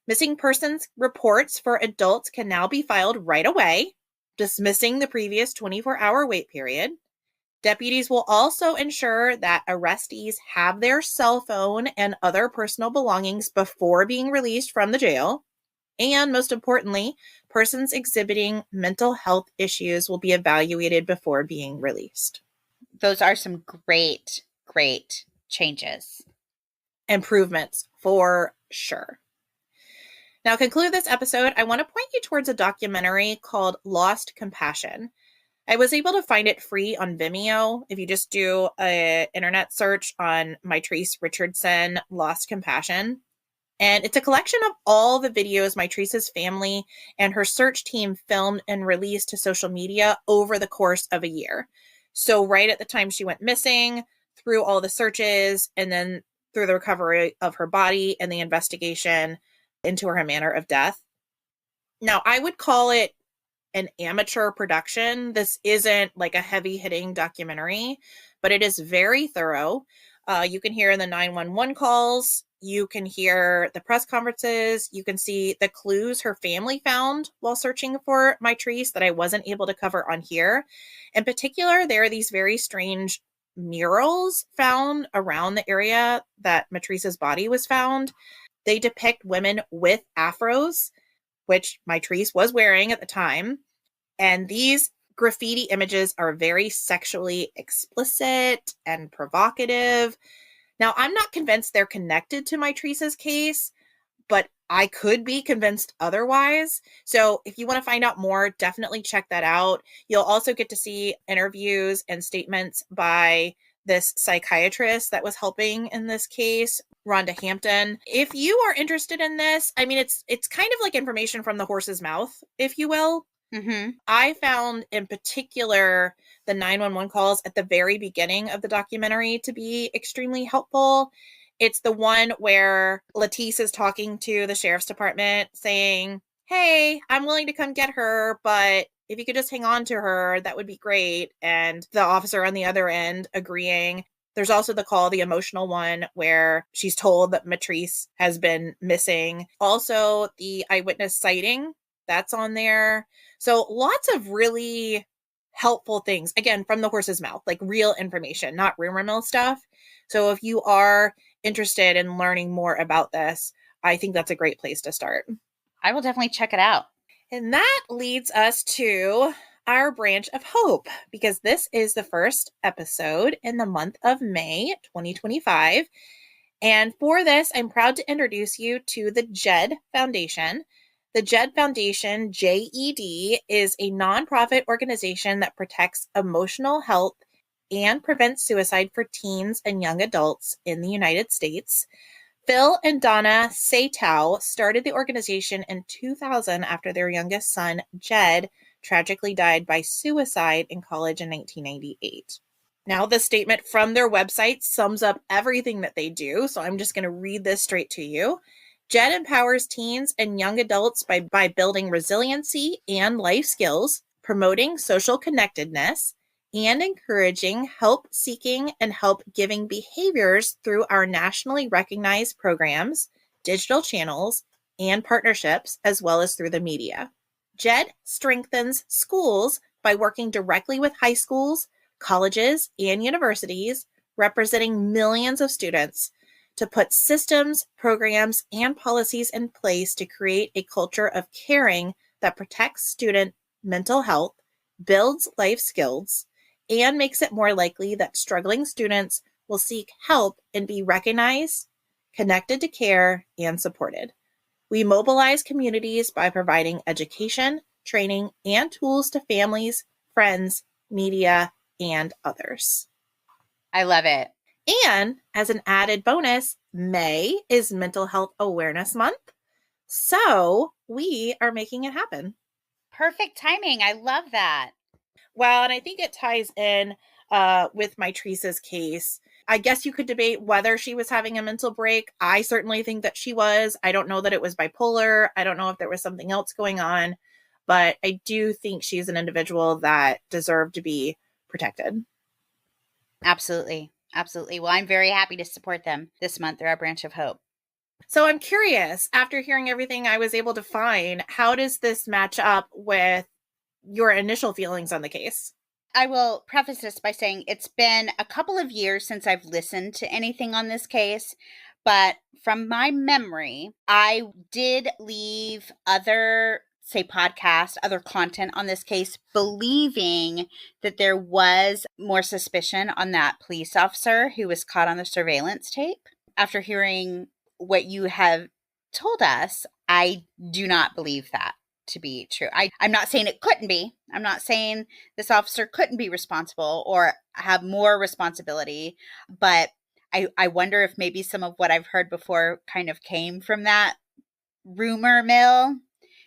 Missing persons reports for adults can now be filed right away, dismissing the previous 24-hour wait period. Deputies will also ensure that arrestees have their cell phone and other personal belongings before being released from the jail. And most importantly, persons exhibiting mental health issues will be evaluated before being released. Those are some great, great changes. Improvements for sure. Now, to conclude this episode, I want to point you towards a documentary called Lost Compassion. I was able to find it free on Vimeo. If you just do an internet search on Mitrice Richardson, Lost Compassion. And it's a collection of all the videos Mitrice's family and her search team filmed and released to social media over the course of a year. So right at the time she went missing, through all the searches, and then through the recovery of her body and the investigation into her manner of death. Now, I would call it an amateur production. This isn't like a heavy-hitting documentary, but it is very thorough. You can hear the 911 calls. You can hear the press conferences. You can see the clues her family found while searching for Mitrice that I wasn't able to cover on here. In particular, there are these very strange murals found around the area that Mitrice's body was found. They depict women with afros, which Mitrice was wearing at the time. And these graffiti images are very sexually explicit and provocative. Now, I'm not convinced they're connected to Mitrice's case, but I could be convinced otherwise. So if you want to find out more, definitely check that out. You'll also get to see interviews and statements by this psychiatrist that was helping in this case, Rhonda Hampton. If you are interested in this, I mean, it's kind of like information from the horse's mouth, if you will. Mm-hmm. I found in particular the 911 calls at the very beginning of the documentary to be extremely helpful. It's the one where Latisse is talking to the sheriff's department saying, hey, I'm willing to come get her, but if you could just hang on to her, that would be great. And the officer on the other end agreeing. There's also the call, the emotional one, where she's told that Mitrice has been missing. Also, the eyewitness sighting, that's on there. So lots of really helpful things, again, from the horse's mouth, like real information, not rumor mill stuff. So if you are interested in learning more about this, I think that's a great place to start. I will definitely check it out. And that leads us to our branch of hope, because this is the first episode in the month of May 2025. And for this, I'm proud to introduce you to the JED Foundation. The JED Foundation, JED, is a nonprofit organization that protects emotional health and prevents suicide for teens and young adults in the United States. Phil and Donna Satow started the organization in 2000 after their youngest son, Jed, tragically died by suicide in college in 1998. Now, the statement from their website sums up everything that they do, so I'm just going to read this straight to you. JED empowers teens and young adults by building resiliency and life skills, promoting social connectedness, and encouraging help-seeking and help-giving behaviors through our nationally recognized programs, digital channels, and partnerships, as well as through the media. JED strengthens schools by working directly with high schools, colleges, and universities, representing millions of students, to put systems, programs, and policies in place to create a culture of caring that protects student mental health, builds life skills, and makes it more likely that struggling students will seek help and be recognized, connected to care, and supported. We mobilize communities by providing education, training, and tools to families, friends, media, and others. I love it. And as an added bonus, May is Mental Health Awareness Month. So we are making it happen. Perfect timing. I love that. Well, and I think it ties in with Mitrice's case. I guess you could debate whether she was having a mental break. I certainly think that she was. I don't know that it was bipolar. I don't know if there was something else going on, but I do think she's an individual that deserved to be protected. Absolutely. Absolutely. Well, I'm very happy to support them this month through our Branch of Hope. So I'm curious, after hearing everything I was able to find, how does this match up with your initial feelings on the case? I will preface this by saying it's been a couple of years since I've listened to anything on this case, but from my memory, I did leave other, say, podcasts, other content on this case, believing that there was more suspicion on that police officer who was caught on the surveillance tape. After hearing what you have told us, I do not believe that to be true. I'm not saying it couldn't be. I'm not saying this officer couldn't be responsible or have more responsibility, but I wonder if maybe some of what I've heard before kind of came from that rumor mill,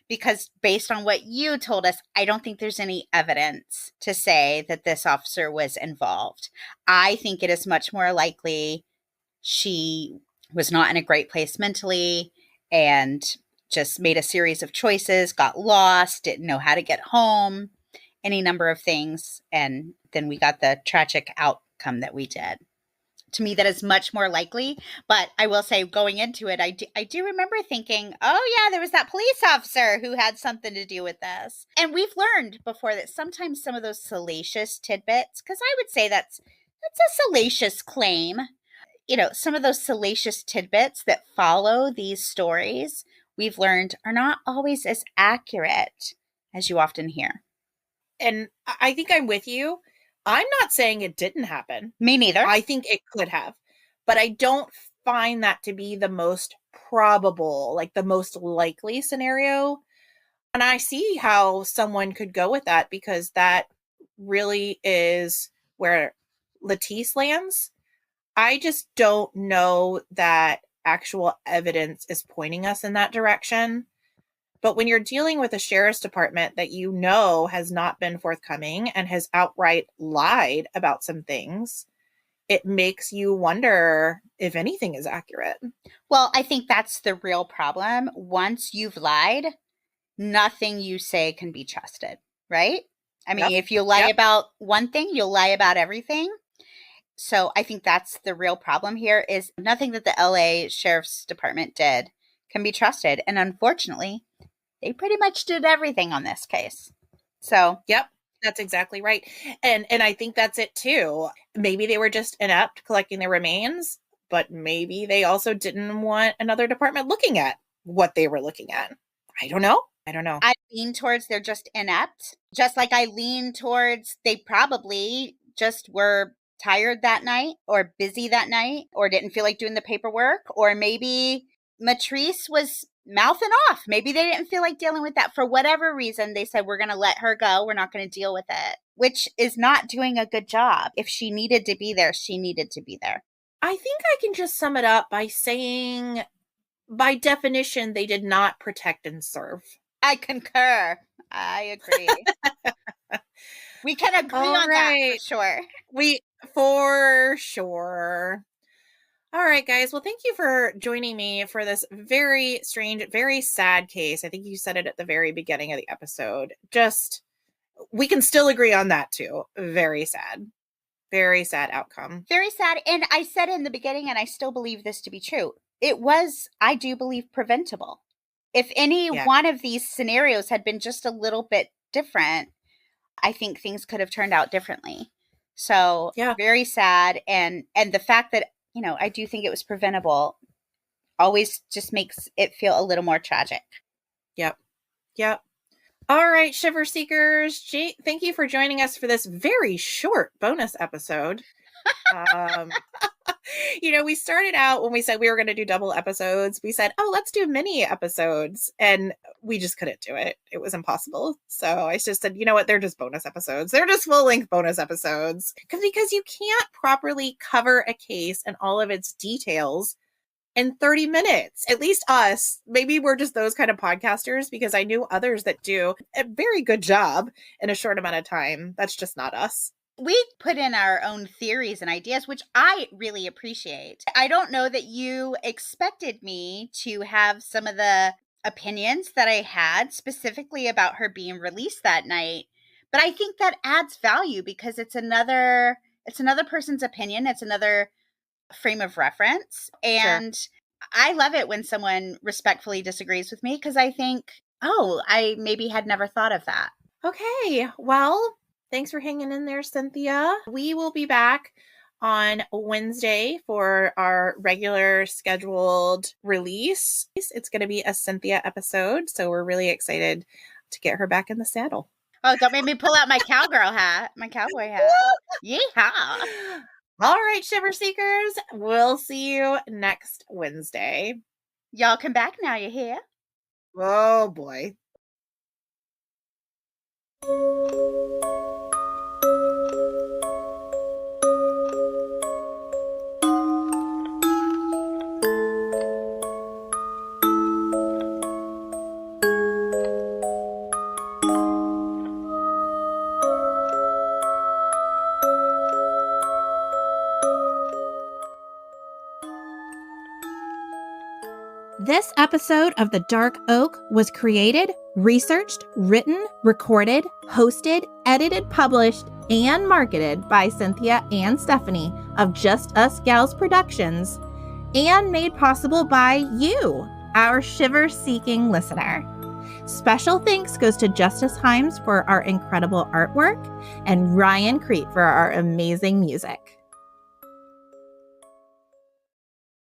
because based on what you told us, I don't think there's any evidence to say that this officer was involved. I think it is much more likely she was not in a great place mentally and just made a series of choices, got lost, didn't know how to get home, any number of things. And then we got the tragic outcome that we did. To me, that is much more likely. But I will say, going into it, I do remember thinking, oh, yeah, there was that police officer who had something to do with this. And we've learned before that sometimes some of those salacious tidbits, because I would say that's a salacious claim. You know, some of those salacious tidbits that follow these stories, we've learned are not always as accurate as you often hear. And I think I'm with you. I'm not saying it didn't happen. Me neither. I think it could have, but I don't find that to be the most probable, like the most likely scenario. And I see how someone could go with that, because that really is where Lettice lands. I just don't know that actual evidence is pointing us in that direction. But when you're dealing with a sheriff's department that you know has not been forthcoming and has outright lied about some things, it makes you wonder if anything is accurate. Well, I think that's the real problem. Once you've lied, nothing you say can be trusted, right? I mean, if you lie about one thing, you'll lie about everything. So I think that's the real problem here, is nothing that the LA Sheriff's Department did can be trusted. And unfortunately, they pretty much did everything on this case. So, yep, that's exactly right. And I think that's it too. Maybe they were just inept collecting their remains, but maybe they also didn't want another department looking at what they were looking at. I don't know. I lean towards they're just inept, just like I lean towards they probably just were tired that night or busy that night or didn't feel like doing the paperwork, or maybe Mitrice was mouthing off. Maybe they didn't feel like dealing with that for whatever reason. They said, we're going to let her go. We're not going to deal with it, which is not doing a good job. If she needed to be there, she needed to be there. I think I can just sum it up by saying, by definition, they did not protect and serve. I concur. I agree. We can agree on that for sure. All right, guys. Well, thank you for joining me for this very strange, very sad case. I think you said it at the very beginning of the episode. Just we can still agree on that too. Very sad. Very sad outcome. Very sad. And I said in the beginning, and I still believe this to be true, it was, I do believe, preventable. If any one of these scenarios had been just a little bit different, I think things could have turned out differently. So very sad. And the fact that, you know, I do think it was preventable always just makes it feel a little more tragic. Yep. All right, Shiver Seekers, thank you for joining us for this very short bonus episode. You know, we started out when we said we were going to do double episodes. We said, oh, let's do mini episodes. And we just couldn't do it. It was impossible. So I just said, you know what? They're just bonus episodes. They're just full-length bonus episodes. Because you can't properly cover a case and all of its details in 30 minutes, at least us. Maybe we're just those kind of podcasters, because I knew others that do a very good job in a short amount of time. That's just not us. We put in our own theories and ideas, which I really appreciate. I don't know that you expected me to have some of the opinions that I had specifically about her being released that night, but I think that adds value because it's another person's opinion. It's another frame of reference. And I love it when someone respectfully disagrees with me, because I think, oh, I maybe had never thought of that. Okay. Well, thanks for hanging in there, Cynthia. We will be back on Wednesday for our regular scheduled release. It's going to be a Cynthia episode, so we're really excited to get her back in the saddle. Oh, don't make me pull out my cowgirl hat, my cowboy hat. Yeehaw. All right, Shiver Seekers, we'll see you next Wednesday. Y'all come back now, you hear? Oh, boy. This episode of The Dark Oak was created, researched, written, recorded, hosted, edited, published, and marketed by Cynthia and Stephanie of Just Us Gals Productions, and made possible by you, our shiver-seeking listener. Special thanks goes to Justice Himes for our incredible artwork and Ryan Crete for our amazing music.